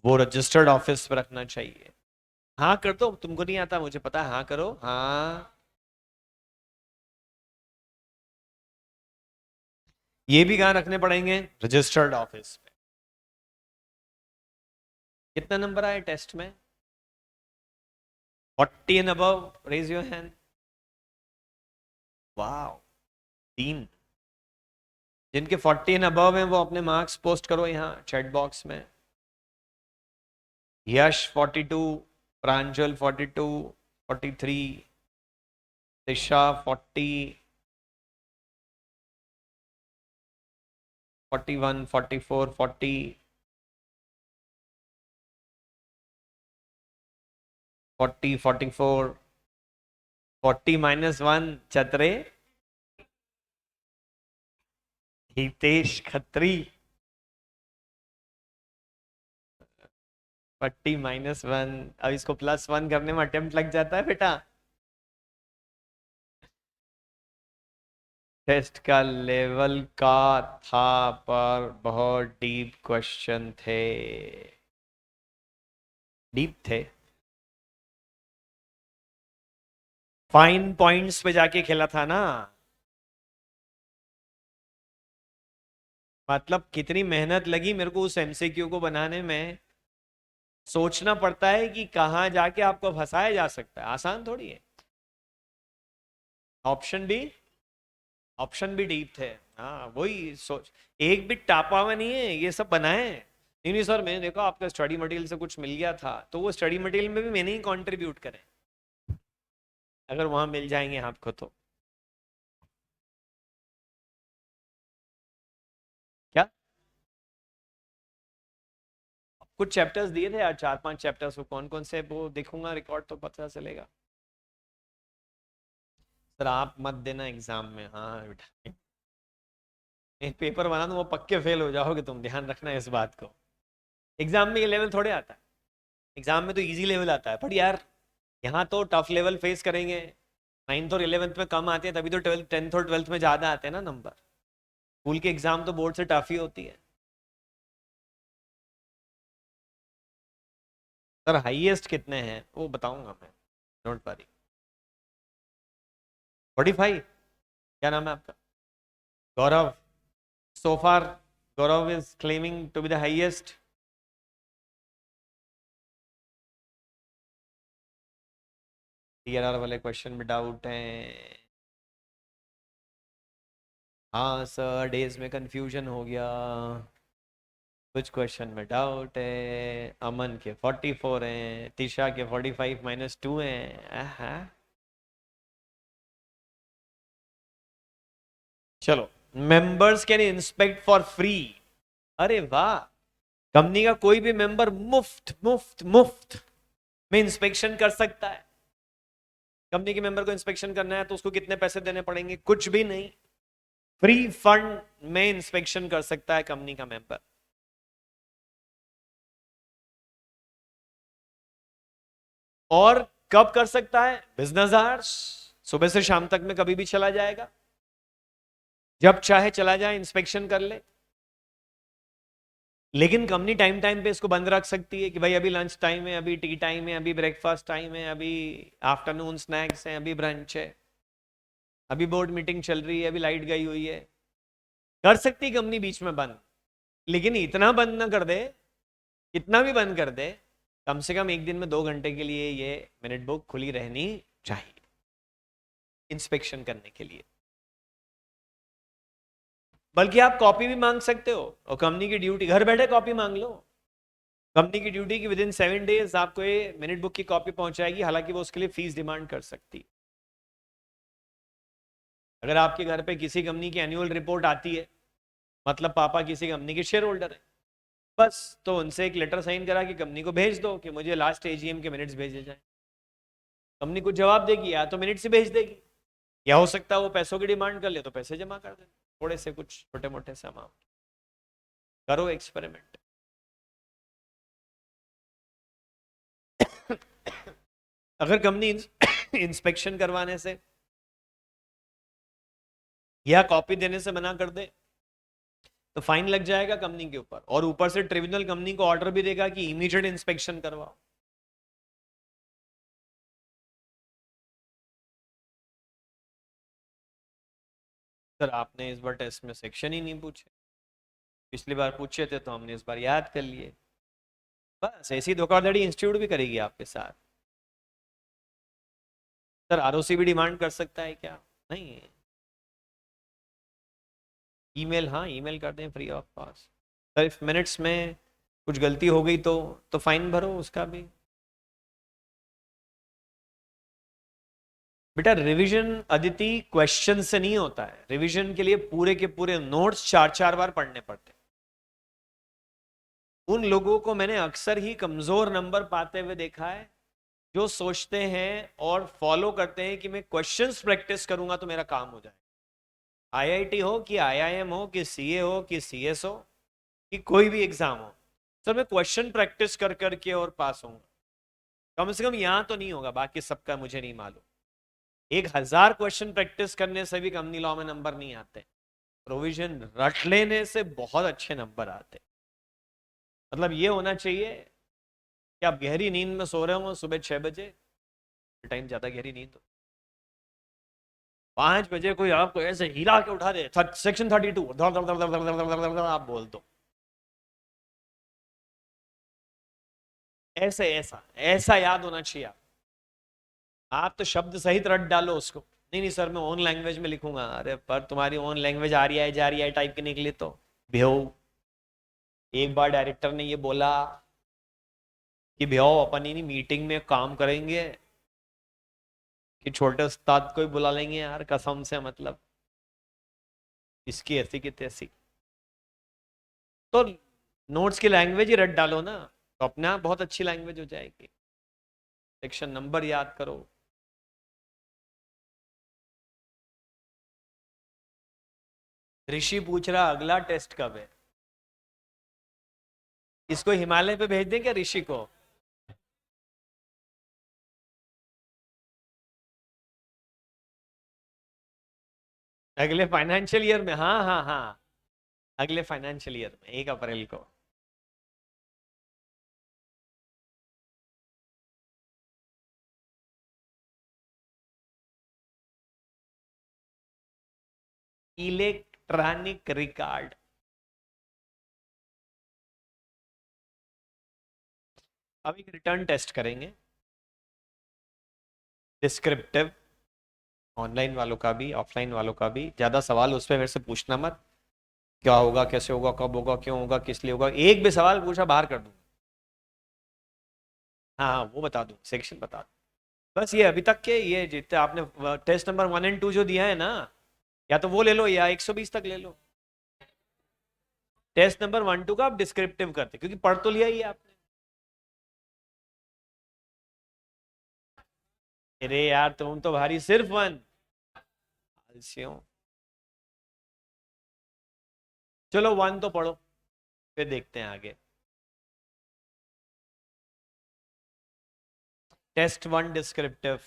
वो रजिस्टर्ड ऑफिस पर रखना चाहिए। हाँ कर दो, तुमको नहीं आता मुझे पता है, हाँ करो हाँ। ये भी कहाँ रखने पड़ेंगे? रजिस्टर्ड ऑफिस में। कितना नंबर आए टेस्ट में? 40 and above, raise your hand. वाह, 3। जिनके 40 एंड अबव हैं वो अपने मार्क्स पोस्ट करो यहाँ चैट बॉक्स में। यश 42, प्रांजल 42, 43, दिशा 40, 41, 44, 40, 40, 44, 40 -1 चतरे, हितेश खत्री, 40 -1। अब इसको +1 करने में अटेम्प्ट लग जाता है बेटा। टेस्ट का लेवल का था पर बहुत डीप क्वेश्चन थे, डीप थे। फाइन पॉइंट्स पे जाके खेला था ना, मतलब कितनी मेहनत लगी मेरे को उस एमसीक्यू को बनाने में। सोचना पड़ता है कि कहां जाके आपको फंसाया जा सकता है, आसान थोड़ी है। ऑप्शन भी, ऑप्शन भी डीप थे। हाँ वही सोच, एक भी टापा हुआ नहीं है, ये सब बनाए। नहीं नहीं सर मैंने देखा आपका स्टडी मटेरियल से कुछ मिल गया था, तो वो स्टडी मटेरियल में भी मैंने ही कंट्रीब्यूट करें, अगर वहां मिल जाएंगे आपको तो। क्या कुछ चैप्टर्स दिए थे यार, 4-5 चैप्टर्स, वो कौन कौन से वो देखूंगा रिकॉर्ड तो पता चलेगा। सर आप मत देना एग्जाम में, हाँ बेटा एक पेपर बना दो वो पक्के फेल हो जाओगे तुम, ध्यान रखना इस बात को। एग्जाम में ये लेवल थोड़े आता है, एग्जाम में तो इजी लेवल आता है, पर यार यहाँ तो टफ लेवल फेस करेंगे। 9th और 11th में कम आते हैं, तभी तो 12th 10th और 12th में ज्यादा आते हैं ना नंबर। स्कूल के एग्जाम तो बोर्ड से टफ ही होती है। सर हाईएस्ट कितने हैं वो बताऊंगा मैं, डोंट वरी। 45। क्या नाम है आपका? गौरव। so far Gaurav is claiming to be the highest। टीआरआर वाले क्वेश्चन में डाउट है। हाँ सर डेज में कंफ्यूजन हो गया, कुछ क्वेश्चन में डाउट है। अमन के 44 हैं, तिशा के 45 -2 हैं। चलो, members can inspect for free. अरे वाह, कंपनी का कोई भी मेंबर मुफ्त मुफ्त मुफ्त में इंस्पेक्शन कर सकता है। कंपनी के मेंबर को इंस्पेक्शन करना है तो उसको कितने पैसे देने पड़ेंगे? कुछ भी नहीं, फ्री फंड में इंस्पेक्शन कर सकता है कंपनी का मेंबर। और कब कर सकता है? बिजनेस आवर्स, सुबह से शाम तक में कभी भी चला जाएगा, जब चाहे चला जाए इंस्पेक्शन कर ले। लेकिन कंपनी टाइम टाइम पे इसको बंद रख सकती है कि भाई अभी लंच टाइम है, अभी टी टाइम है, अभी ब्रेकफास्ट टाइम है, अभी आफ्टरनून स्नैक्स है, अभी ब्रंच है, अभी बोर्ड मीटिंग चल रही है, अभी लाइट गई हुई है। कर सकती कंपनी बीच में बंद, लेकिन इतना बंद ना कर दे, इतना भी बंद कर दे, कम से कम एक दिन में 2 घंटे के लिए ये मिनट बुक खुली रहनी चाहिए इंस्पेक्शन करने के लिए। बल्कि आप कॉपी भी मांग सकते हो, और कंपनी की ड्यूटी, घर बैठे कॉपी मांग लो। कंपनी की ड्यूटी की विदिन 7 डेज आपको ये मिनट बुक की कॉपी पहुंचाएगी, हालांकि वो उसके लिए फीस डिमांड कर सकती। अगर आपके घर पे किसी कंपनी की एनुअल रिपोर्ट आती है, मतलब पापा किसी कंपनी के शेयर होल्डर है, बस तो उनसे एक लेटर साइन करा के कंपनी को भेज दो कि मुझे लास्ट एजीएम के मिनट्स भेजे जाएं। कंपनी कुछ जवाब देगी, या तो मिनट से भेज देगी, या हो सकता है वो पैसों की डिमांड कर ले तो पैसे जमा कर दे, थोड़े से कुछ छोटे मोटे से अमाउंट। करो एक्सपेरिमेंट। अगर कंपनी इंस्पेक्शन करवाने से या कॉपी देने से मना कर दे तो फाइन लग जाएगा कंपनी के ऊपर, और ऊपर से ट्रिब्यूनल कंपनी को ऑर्डर भी देगा कि इमीडिएट इंस्पेक्शन करवाओ। सर आपने इस बार टेस्ट में सेक्शन ही नहीं पूछे, पिछली बार पूछे थे तो हमने इस बार याद कर लिए। बस ऐसी धोखाधड़ी इंस्टीट्यूट भी करेगी आपके साथ। सर आरओसी भी डिमांड कर सकता है क्या? नहीं। ईमेल, हाँ ईमेल कर दें free of cost. Sir if minutes में कुछ गलती हो गई तो फाइन भरो उसका भी। बेटा रिवीजन अदिति क्वेश्चन से नहीं होता है, रिवीजन के लिए पूरे के पूरे नोट्स चार चार बार पढ़ने पड़ते हैं। उन लोगों को मैंने अक्सर ही कमजोर नंबर पाते हुए देखा है जो सोचते हैं और फॉलो करते हैं कि मैं क्वेश्चंस प्रैक्टिस करूंगा तो मेरा काम हो जाए। आईआईटी हो कि आईआईएम हो कि सीए हो कि सीएस हो कि कोई भी एग्जाम हो, सर मैं क्वेश्चन प्रैक्टिस कर करके और पास होऊंगा। कम से कम यहां तो नहीं होगा, बाकी सबका मुझे नहीं मालूम। 1000 क्वेश्चन प्रैक्टिस करने से भी कंपनी लॉ में नंबर नहीं आते, प्रोविजन रट लेने से बहुत अच्छे नंबर आते। मतलब ये होना चाहिए कि आप गहरी नींद में सो रहे हो सुबह 6 बजे, टाइम ज्यादा गहरी नींद हो, 5 बजे कोई आपको ऐसे हिला के उठा दे सेक्शन 32 आप बोल दो ऐसे, ऐसा ऐसा याद होना चाहिए। आप तो शब्द सहित रट डालो उसको। नहीं नहीं सर मैं ओन लैंग्वेज में लिखूंगा, अरे पर तुम्हारी ओन लैंग्वेज आ रही है जा रही है टाइप के निकली तो बेहो। एक बार डायरेक्टर ने ये बोला कि भैया अपन ही नहीं मीटिंग में काम करेंगे कि छोटे उस्ताद को ही बुला लेंगे यार कसम से, मतलब इसकी ऐसी की तैसी। तो नोट्स की लैंग्वेज ही रट डालो ना, तो अपने आप बहुत अच्छी लैंग्वेज हो जाएगी। सेक्शन नंबर याद करो। ऋषि पूछ रहा अगला टेस्ट कब है। इसको हिमालय पे भेज दें क्या ऋषि को? अगले फाइनेंशियल ईयर में, हाँ हाँ हाँ, अगले फाइनेंशियल ईयर में 1 अप्रैल को। Electronic record. अब एक रिटर्न टेस्ट करेंगे डिस्क्रिप्टिव, ऑनलाइन वालों का भी ऑफलाइन वालों का भी। ज्यादा सवाल उस पर मेरे से पूछना मत, क्या होगा कैसे होगा कब होगा क्यों होगा किस लिए होगा, एक भी सवाल पूछा बाहर कर दूंगा। हाँ हाँ वो बता दूं, सेक्शन बता दूं। बस ये अभी तक के ये जितने आपने टेस्ट नंबर 1 और 2 जो दिया है ना, या तो वो ले लो या 120 तक ले लो। टेस्ट नंबर 1 2 का आप डिस्क्रिप्टिव करते क्योंकि पढ़ तो लिया ही है आपने। अरे यार तुम तो भारी सिर्फ 1 आलसियों। चलो 1 तो पढ़ो, फिर देखते हैं आगे। Test 1 descriptive.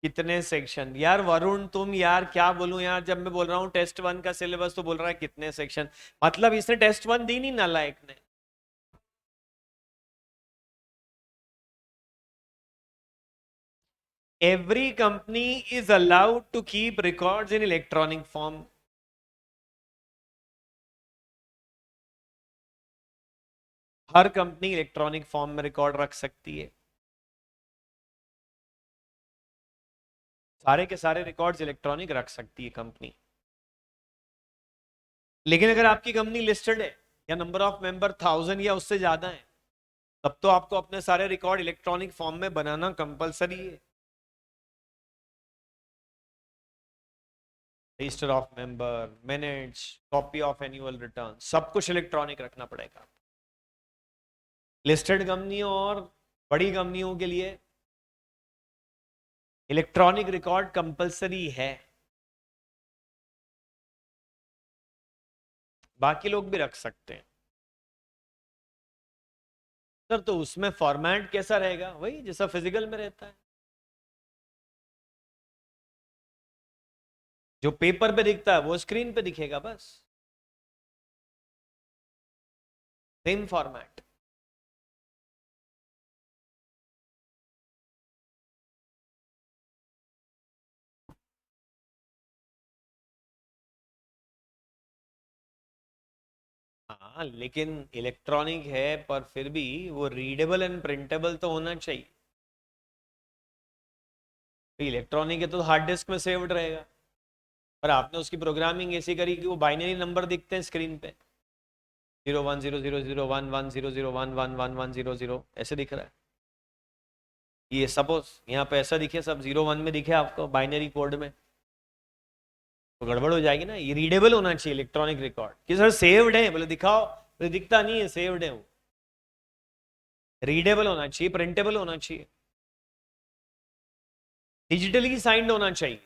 कितने सेक्शन यार वरुण, तुम यार क्या बोलूं यार, जब मैं बोल रहा हूँ टेस्ट 1 का सिलेबस तो बोल रहा है कितने सेक्शन। मतलब इसने टेस्ट 1 दी नहीं नालायक ने। Every company is allowed to keep records in electronic form. Her company electronic form में रिकॉर्ड रख सकती है, सारे के सारे रिकॉर्ड्स इलेक्ट्रॉनिक रख सकती है कंपनी। लेकिन अगर आपकी कंपनी लिस्टेड है या नंबर ऑफ मेंबर 1000 या उससे ज्यादा है, तब तो आपको अपने सारे रिकॉर्ड इलेक्ट्रॉनिक फॉर्म में बनाना कंपलसरी है। Register of member, minutes, copy of annual return, सब कुछ इलेक्ट्रॉनिक रखना पड़ेगा। लिस्टेड कंपनियों और बड़ी कंपनियों के लिए इलेक्ट्रॉनिक रिकॉर्ड कंपलसरी है, बाकी लोग भी रख सकते हैं। सर तो उसमें फॉर्मेट कैसा रहेगा? वही जैसा फिजिकल में रहता है, जो पेपर पे दिखता है वो स्क्रीन पे दिखेगा बस, सेम फॉर्मेट। हाँ लेकिन इलेक्ट्रॉनिक है पर फिर भी वो रीडेबल एंड प्रिंटेबल तो होना चाहिए। इलेक्ट्रॉनिक है तो हार्ड डिस्क में सेव्ड रहेगा, पर आपने उसकी प्रोग्रामिंग ऐसी करी कि वो बाइनरी नंबर दिखते हैं स्क्रीन पे, 0 1 0 0 0 1 1 0 0 1 1 1 1 0 0 ऐसे दिख रहा है। ये सपोज यहाँ पे ऐसा दिखे, सब 0 1 में दिखे आपको बाइनरी कोड में, तो गड़बड़ हो जाएगी ना। ये रीडेबल होना चाहिए इलेक्ट्रॉनिक रिकॉर्ड, कि सर सेव्ड है, बोले दिखाओ, बोले दिखता नहीं है, सेव्ड है वो। रीडेबल होना चाहिए, प्रिंटेबल होना चाहिए, डिजिटली साइंड होना चाहिए।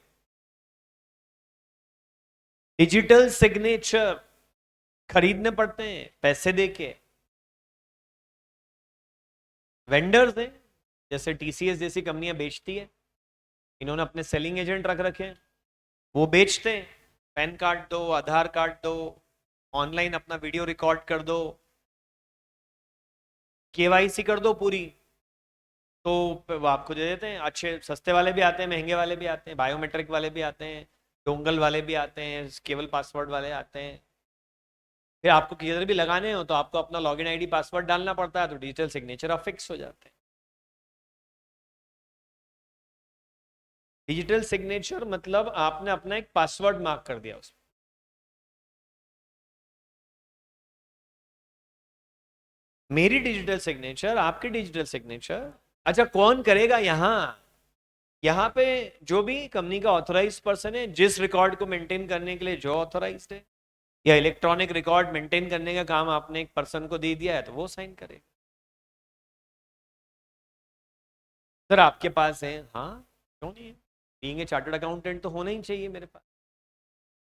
डिजिटल सिग्नेचर खरीदने पड़ते हैं पैसे देके। वेंडर्स हैं, जैसे टीसीएस जैसी कंपनियां बेचती है, इन्होंने अपने सेलिंग एजेंट रख रखे हैं, वो बेचते हैं। पैन कार्ड दो, आधार कार्ड दो, ऑनलाइन अपना वीडियो रिकॉर्ड कर दो, केवाईसी कर दो पूरी, तो वो आपको दे देते हैं। अच्छे सस्ते वाले भी आते हैं, महंगे वाले भी आते हैं, बायोमेट्रिक वाले भी आते हैं, डोंगल वाले भी आते हैं, केवल पासवर्ड वाले आते हैं। फिर आपको किधर भी लगाने हो तो आपको अपना लॉगिन आईडी पासवर्ड डालना पड़ता है, तो डिजिटल सिग्नेचर आप फिक्स हो जाते हैं। डिजिटल सिग्नेचर मतलब आपने अपना एक पासवर्ड मार्क कर दिया उसमें। मेरी डिजिटल सिग्नेचर, आपकी डिजिटल सिग्नेचर। अच्छा, कौन करेगा यहाँ? यहाँ पे जो भी कंपनी का ऑथोराइज पर्सन है, जिस रिकॉर्ड को मेंटेन करने के लिए जो ऑथोराइज है, या इलेक्ट्रॉनिक रिकॉर्ड मेंटेन करने का काम आपने एक पर्सन को दे दिया है, तो वो साइन करेगा। सर आपके पास है? हाँ, क्यों नहीं है? बीइंग ए चार्टर्ड अकाउंटेंट तो होना ही चाहिए मेरे पास,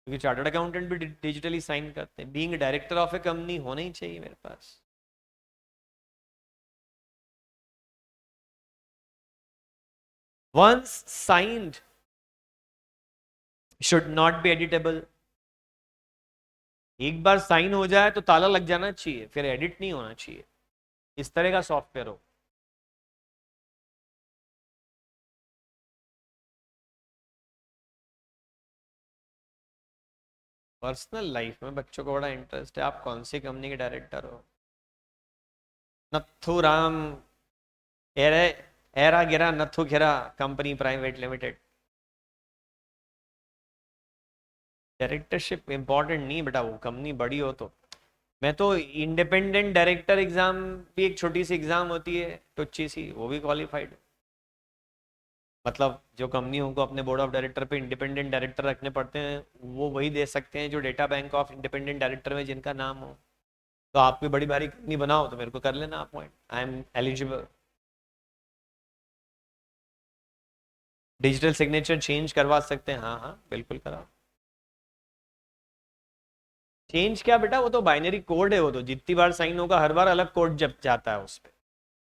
क्योंकि चार्टर्ड अकाउंटेंट भी डिजिटली साइन करते हैं। Being director of a company होना ही चाहिए मेरे पास। Once signed should not be editable. एक बार साइन हो जाए तो ताला लग जाना चाहिए, फिर एडिट नहीं होना चाहिए। इस तरह का सॉफ्टवेयर हो। पर्सनल लाइफ में बच्चों को बड़ा इंटरेस्ट है। आप कौन सी कंपनी के डायरेक्टर हो? नथु राम एरे एरा गिरा नथु गिरा company private limited. Directorship important नहीं बेटा, वो कंपनी बड़ी हो तो। मैं तो इंडिपेंडेंट डायरेक्टर एग्जाम भी, एक छोटी सी एग्जाम होती है टुच्ची सी, वो भी क्वालिफाइड। मतलब जो कंपनियों को अपने बोर्ड ऑफ डायरेक्टर पे इंडिपेंडेंट डायरेक्टर रखने पड़ते हैं, वो वही दे सकते हैं जो data bank of independent director में जिनका नाम हो। तो आप भी बड़ी भारी कंपनी बनाओ तो मेरे को कर लेना appoint, I am eligible. Digital signature change करवा सकते हैं, हाँ हाँ बिल्कुल कराओ। चेंज क्या बेटा, वो तो बाइनरी कोड है, वो तो जितनी बार साइन होगा हर बार अलग कोड जब जाता है उस पर।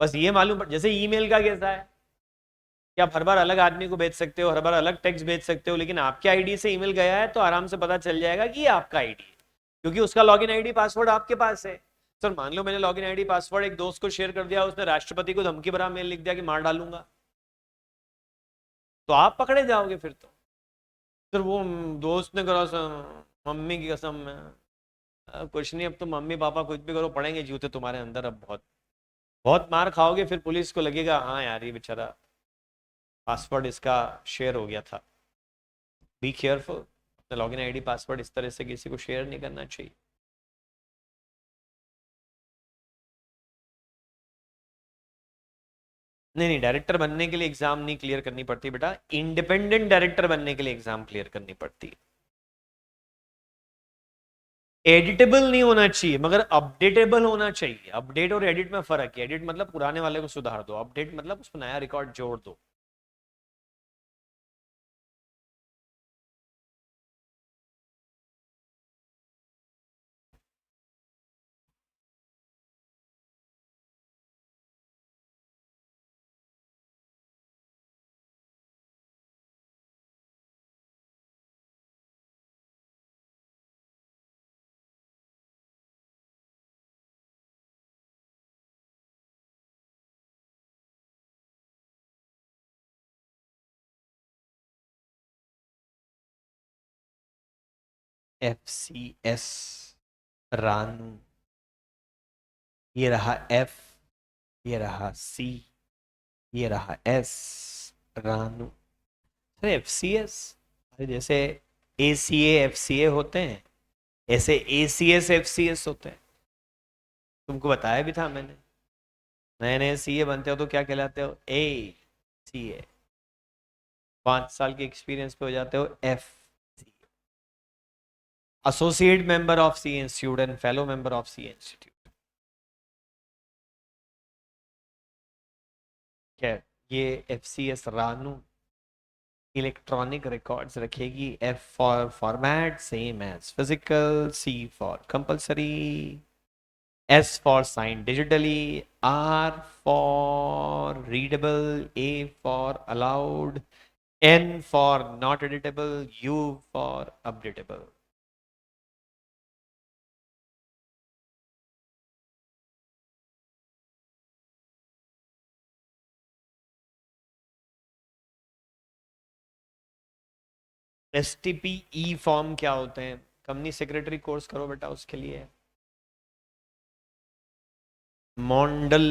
बस ये मालूम, जैसे ईमेल का कैसा है कि आप हर बार अलग आदमी को भेज सकते हो, हर बार अलग टेक्स्ट भेज सकते हो, लेकिन आपके आईडी से ईमेल गया है तो आराम से पता चल जाएगा कि ये आपका आईडी है, क्योंकि उसका लॉगिन आईडी पासवर्ड आपके पास है। सर मान लो मैंने लॉगिन आईडी पासवर्ड एक दोस्त को शेयर कर दिया, उसने राष्ट्रपति को धमकी भरा मेल लिख दिया कि मार डालूंगा, तो आप पकड़े जाओगे फिर तो। सर वो दोस्त ने करा सर, मम्मी की कसम में। कुछ नहीं, अब तो मम्मी पापा कुछ भी करो, पड़ेंगे जूते तुम्हारे अंदर, अब बहुत बहुत मार खाओगे, फिर पुलिस को लगेगा हाँ यार ये बेचारा पासवर्ड इसका शेयर हो गया था। बी केयरफुल, अपना लॉगिन आईडी पासवर्ड इस तरह से किसी को शेयर नहीं करना चाहिए। नहीं नहीं, डायरेक्टर बनने के लिए एग्जाम नहीं क्लियर करनी पड़ती बेटा, इंडिपेंडेंट डायरेक्टर बनने के लिए एग्जाम क्लियर करनी पड़ती है। एडिटेबल नहीं होना चाहिए मगर अपडेटेबल होना चाहिए। अपडेट और एडिट में फर्क है। एडिट मतलब पुराने वाले को सुधार दो, अपडेट मतलब उसमें नया रिकॉर्ड जोड़ दो। FCS रानू, ये रहा F, ये रहा C, ये रहा S रानू। अरे FCS, अरे जैसे ACA FCA होते हैं ऐसे ACS FCS होते हैं। तुमको बताया भी था मैंने, नए नए CA बनते हो तो क्या कहलाते हो? ACA। 5 साल के एक्सपीरियंस पे हो जाते हो FC, associate member of CA institute and fellow member of CA institute. क्या ये FCS रानू इलेक्ट्रॉनिक रिकॉर्ड्स रखेगी। F for format same as physical, C for compulsory, S for signed digitally, R for readable, A for allowed, N for not editable, U for updatable. STPE form क्या होते हैं? Company secretary course करो बेटा, उसके लिए मॉन्डल।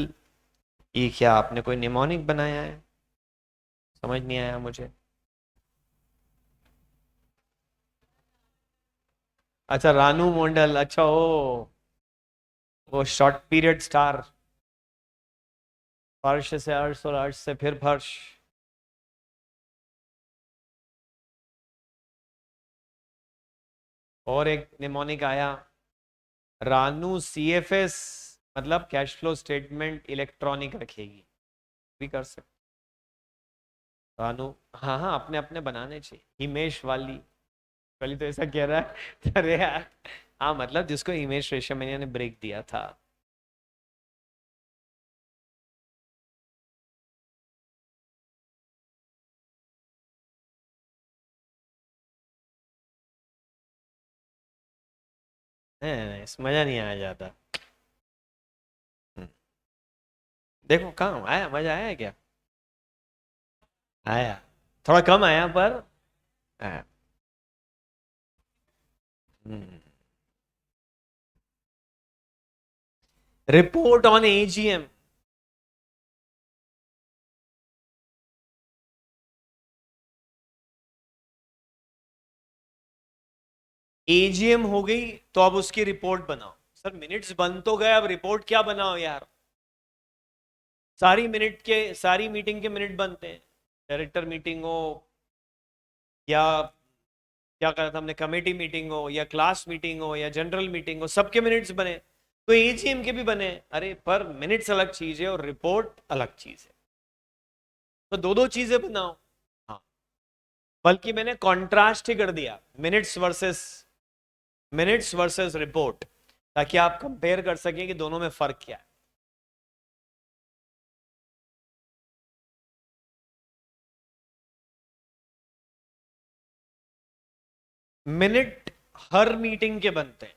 ये क्या आपने कोई निमोनिक बनाया है? समझ नहीं आया मुझे। अच्छा रानू मॉन्डल, अच्छा वो शॉर्ट पीरियड स्टार, फर्श से अर्श और अर्श से फिर फर्श। और एक निमोनिक आया रानू CFS, मतलब कैश फ्लो स्टेटमेंट इलेक्ट्रॉनिक रखेगी, भी कर सकते रानू। हाँ हाँ, अपने अपने बनाने चाहिए। हिमेश वाली वाली तो ऐसा कह रहा है अरे यार, हाँ मतलब जिसको हिमेश रेशमिया ने ब्रेक दिया था। मजा नहीं आया जाता। हम्म, देखो कहाँ आया, मजा आया क्या? आया, थोड़ा कम आया पर आया। Report on AGM। AGM हो गई तो अब उसकी रिपोर्ट बनाओ। सर मिनट्स बन तो गए, अब रिपोर्ट क्या बनाओ यार? सारी मीटिंग के मिनट बनते हैं, डायरेक्टर मीटिंग हो या क्या करा था हमने, कमेटी मीटिंग हो या क्लास मीटिंग हो या जनरल मीटिंग हो, सबके मिनट्स बने। तो AGM के भी बने। अरे पर मिनट्स अलग चीज है और रिपोर्ट अलग चीज है, तो दो दो चीजें बनाओ। हाँ, बल्कि मैंने कॉन्ट्रास्ट ही कर दिया, मिनट्स वर्सेस रिपोर्ट, ताकि आप कंपेयर कर सकें कि दोनों में फर्क क्या है। मिनट हर मीटिंग के बनते हैं,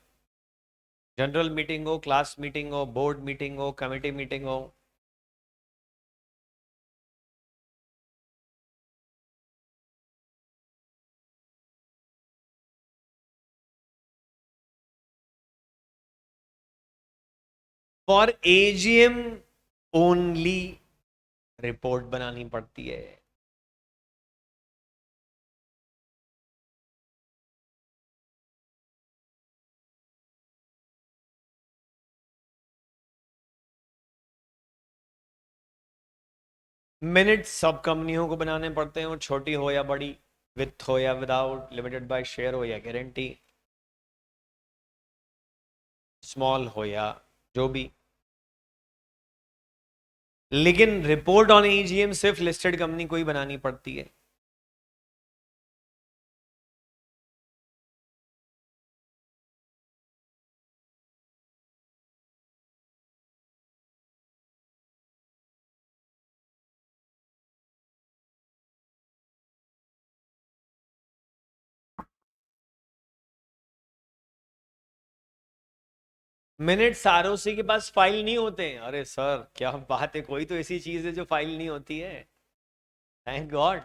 जनरल मीटिंग हो, क्लास मीटिंग हो, बोर्ड मीटिंग हो, कमेटी मीटिंग हो। फॉर AGM ओनली रिपोर्ट बनानी पड़ती है। मिनट सब कंपनियों को बनाने पड़ते हैं, वो छोटी हो या बड़ी, विथ हो या विदाउट, लिमिटेड बाय शेयर हो या गारंटी, स्मॉल हो या जो भी। लेकिन रिपोर्ट ऑन AGM सिर्फ लिस्टेड कंपनी को ही बनानी पड़ती है। मिनट्स ROC के पास फाइल नहीं होते हैं। अरे सर क्या बात है, कोई तो ऐसी चीज है जो फाइल नहीं होती है। Thank God.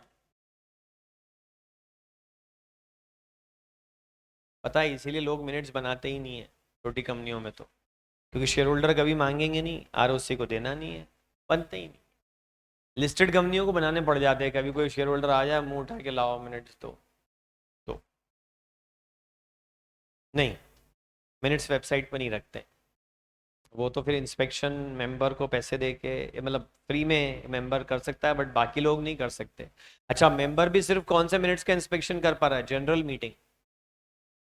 पता है इसीलिए लोग मिनट्स बनाते ही नहीं है छोटी कंपनियों में, तो क्योंकि शेयर होल्डर कभी मांगेंगे नहीं, ROC को देना नहीं है, बनते ही नहीं। लिस्टेड कंपनियों को बनाने पड़ जाते हैं, कभी कोई शेयर होल्डर आ जाए मुंह उठा के लाओ मिनट्स, तो नहीं, मिनट्स वेबसाइट पर नहीं रखते, वो तो फिर इंस्पेक्शन मेंबर को पैसे दे के, मतलब फ्री में मेंबर कर सकता है, बट बाकी लोग नहीं कर सकते। अच्छा, मेंबर भी सिर्फ कौन से मिनट्स का इंस्पेक्शन कर पा रहा है? General meeting,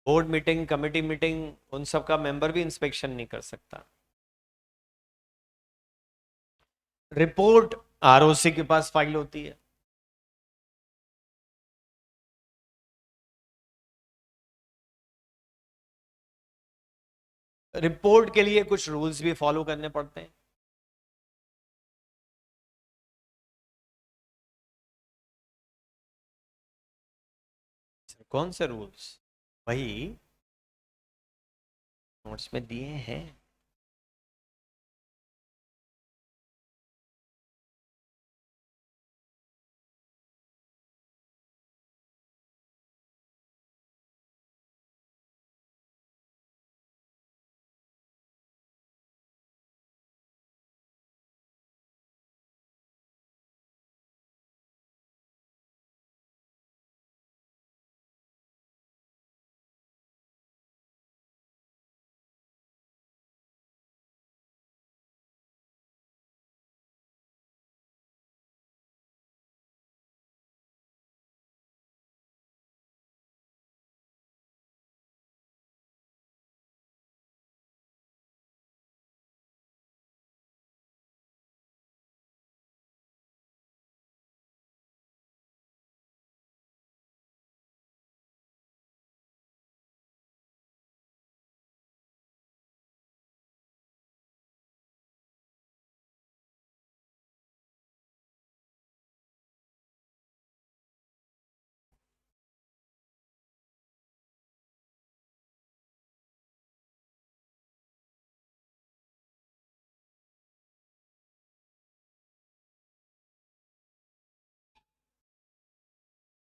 board meeting, committee meeting, उन सब का मेंबर भी इंस्पेक्शन नहीं कर सकता। रिपोर्ट आरओसी के पास फाइल होती है। रिपोर्ट के लिए कुछ रूल्स भी फॉलो करने पड़ते हैं। कौन से रूल्स? वही नोट्स में दिए हैं।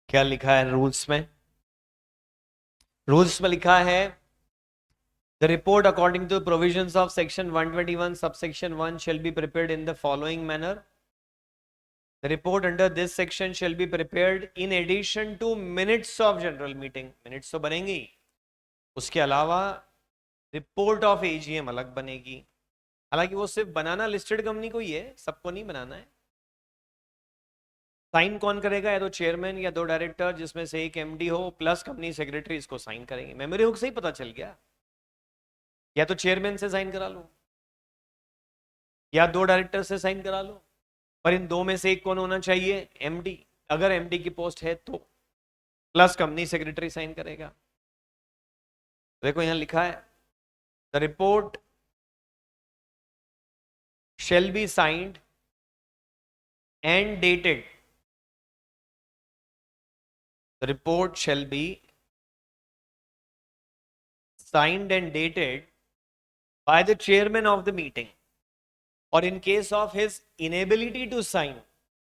क्या लिखा है रूल्स में? रूल्स में लिखा है, the report according to provisions of section 121 subsection 1 shall be prepared in the following manner. The report under this section shall be prepared in addition to minutes of general meeting. minutes तो बनेंगी, उसके अलावा report of AGM अलग बनेगी। हालांकि वो सिर्फ बनाना listed company को ही है, सबको नहीं बनाना है। साइन कौन करेगा? या तो चेयरमैन या दो डायरेक्टर, जिसमें से एक एमडी हो प्लस कंपनी सेक्रेटरी, इसको साइन करेंगे। मेमोरी हुक से ही पता चल गया। या तो चेयरमैन से साइन करा लो या दो डायरेक्टर से साइन करा लो, पर इन दो में से एक कौन होना चाहिए? एमडी। अगर एमडी की पोस्ट है तो प्लस कंपनी सेक्रेटरी साइन करेगा। देखो यहां लिखा है, the report shall be signed and dated. The report shall be signed and dated by the chairman of the meeting, or in case of his inability to sign,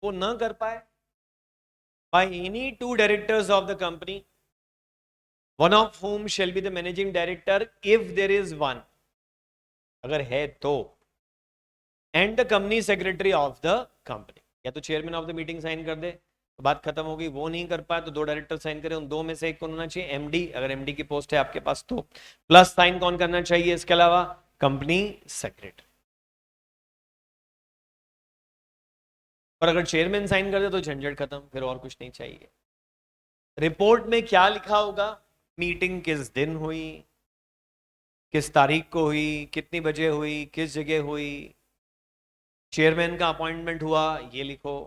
वो न कर पाए, by any two directors of the company, one of whom shall be the managing director if there is one, अगर है तो, and the company secretary of the company। या तो chairman of the meeting sign कर दे तो बात खत्म होगी, वो नहीं कर पाए तो दो डायरेक्टर साइन करें, उन दो में से एक कौन होना चाहिए? एमडी, अगर एमडी की पोस्ट है आपके पास तो। प्लस साइन कौन करना चाहिए इसके अलावा? Company secretary. और अगर चेयरमैन साइन कर दे तो झंझट खत्म, फिर और कुछ नहीं चाहिए। रिपोर्ट में क्या लिखा होगा? मीटिंग किस दिन हुई, किस तारीख को हुई, कितनी बजे हुई, किस जगह हुई, चेयरमैन का अपॉइंटमेंट हुआ ये लिखो,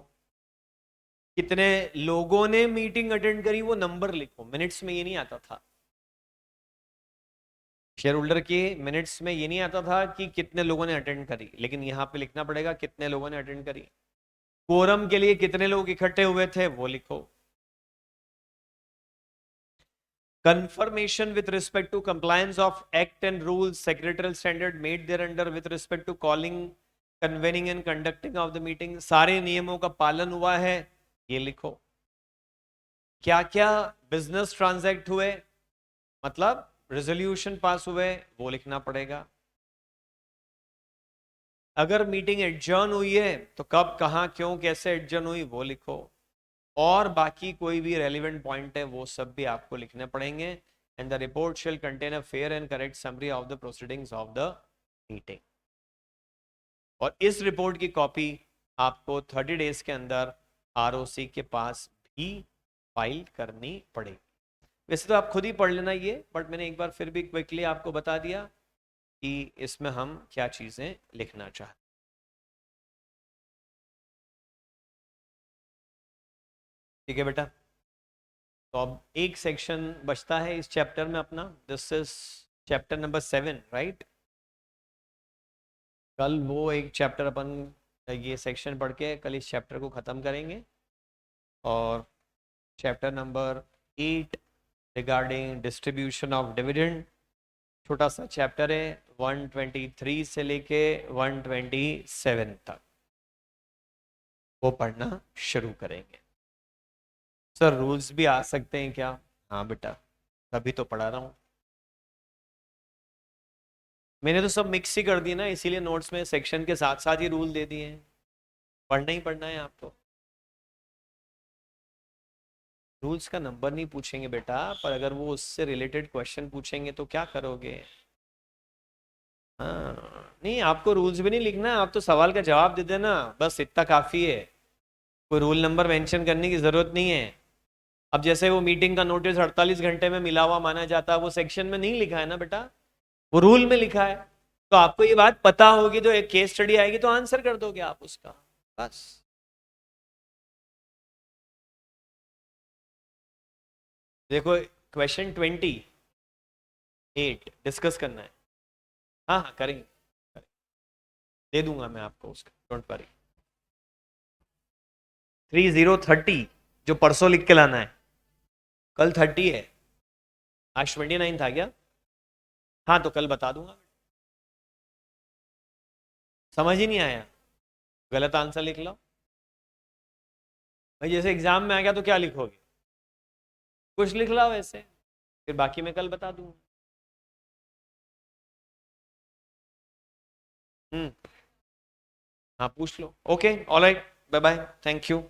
कितने लोगों ने मीटिंग अटेंड करी वो नंबर लिखो। मिनट्स में ये नहीं आता था, शेयर होल्डर के मिनट्स में ये नहीं आता था कि कितने लोगों ने अटेंड करी, लेकिन यहां पे लिखना पड़ेगा कितने लोगों ने अटेंड करी। कोरम के लिए कितने लोग इकट्ठे हुए थे वो लिखो। Confirmation with respect to compliance of act and rules, secretarial standard made thereunder with respect to calling, convening and conducting of the meeting, सारे नियमों का पालन हुआ है ये लिखो। क्या क्या बिजनेस ट्रांजैक्ट हुए, मतलब रेजोल्यूशन पास हुए, वो लिखना पड़ेगा। अगर मीटिंग एडजर्न हुई है तो कब, कहाँ, क्यों, कैसे एडजर्न हुई वो लिखो, और बाकी कोई भी रेलिवेंट पॉइंट है वो सब भी आपको लिखने पड़ेंगे। And the report shall contain a fair and correct summary of the proceedings of the meeting. और इस रिपोर्ट की कॉपी आपको 30 डेज के अंदर आरओसी के पास भी फाइल करनी पड़ेगी। वैसे तो आप खुद ही पढ़ लेना ये, बट मैंने एक बार फिर भी क्विकली आपको बता दिया कि इसमें हम क्या चीजें लिखना चाहते हैं। ठीक है बेटा, तो अब एक सेक्शन बचता है इस चैप्टर में अपना, this is chapter number 7, right. कल वो एक चैप्टर अपन ये सेक्शन पढ़ के कल इस चैप्टर को ख़त्म करेंगे, और chapter number 8 regarding distribution of dividend, छोटा सा चैप्टर है, 123 से लेके 127 तक वो पढ़ना शुरू करेंगे। सर रूल्स भी आ सकते हैं क्या? हाँ बेटा, तभी तो पढ़ा रहा हूँ। मैंने तो सब मिक्स ही कर दिए ना, इसीलिए नोट्स में सेक्शन के साथ साथ ही रूल दे दिए हैं। पढ़ना ही पढ़ना है आपको। रूल्स का नंबर नहीं पूछेंगे बेटा, पर अगर वो उससे रिलेटेड क्वेश्चन पूछेंगे तो क्या करोगे? हाँ नहीं, आपको रूल्स भी नहीं लिखना है, आप तो सवाल का जवाब दे देना, बस इतना काफी है। कोई रूल नंबर मेंशन करने की जरूरत नहीं है। अब जैसे वो मीटिंग का नोटिस 48 घंटे में मिला हुआ माना जाता है, वो सेक्शन में नहीं लिखा है ना बेटा, वो रूल में लिखा है। तो आपको ये बात पता होगी तो एक केस स्टडी आएगी तो आंसर कर दोगे आप उसका, बस। देखो, क्वेश्चन 28 डिस्कस करना है। हाँ हाँ करेंगे, दे दूंगा मैं आपको उसका, डोंट वरी। 3030 जो परसों लिख के लाना है, कल 30 है, आज 29 था क्या? हाँ तो कल बता दूंगा। समझ ही नहीं आया, गलत आंसर लिख लो भाई, जैसे एग्जाम में आ गया तो क्या लिखोगे, कुछ लिख लो वैसे, फिर बाकी मैं कल बता दूंगा। हम्म। हाँ पूछ लो, okay alright, bye bye, thank you.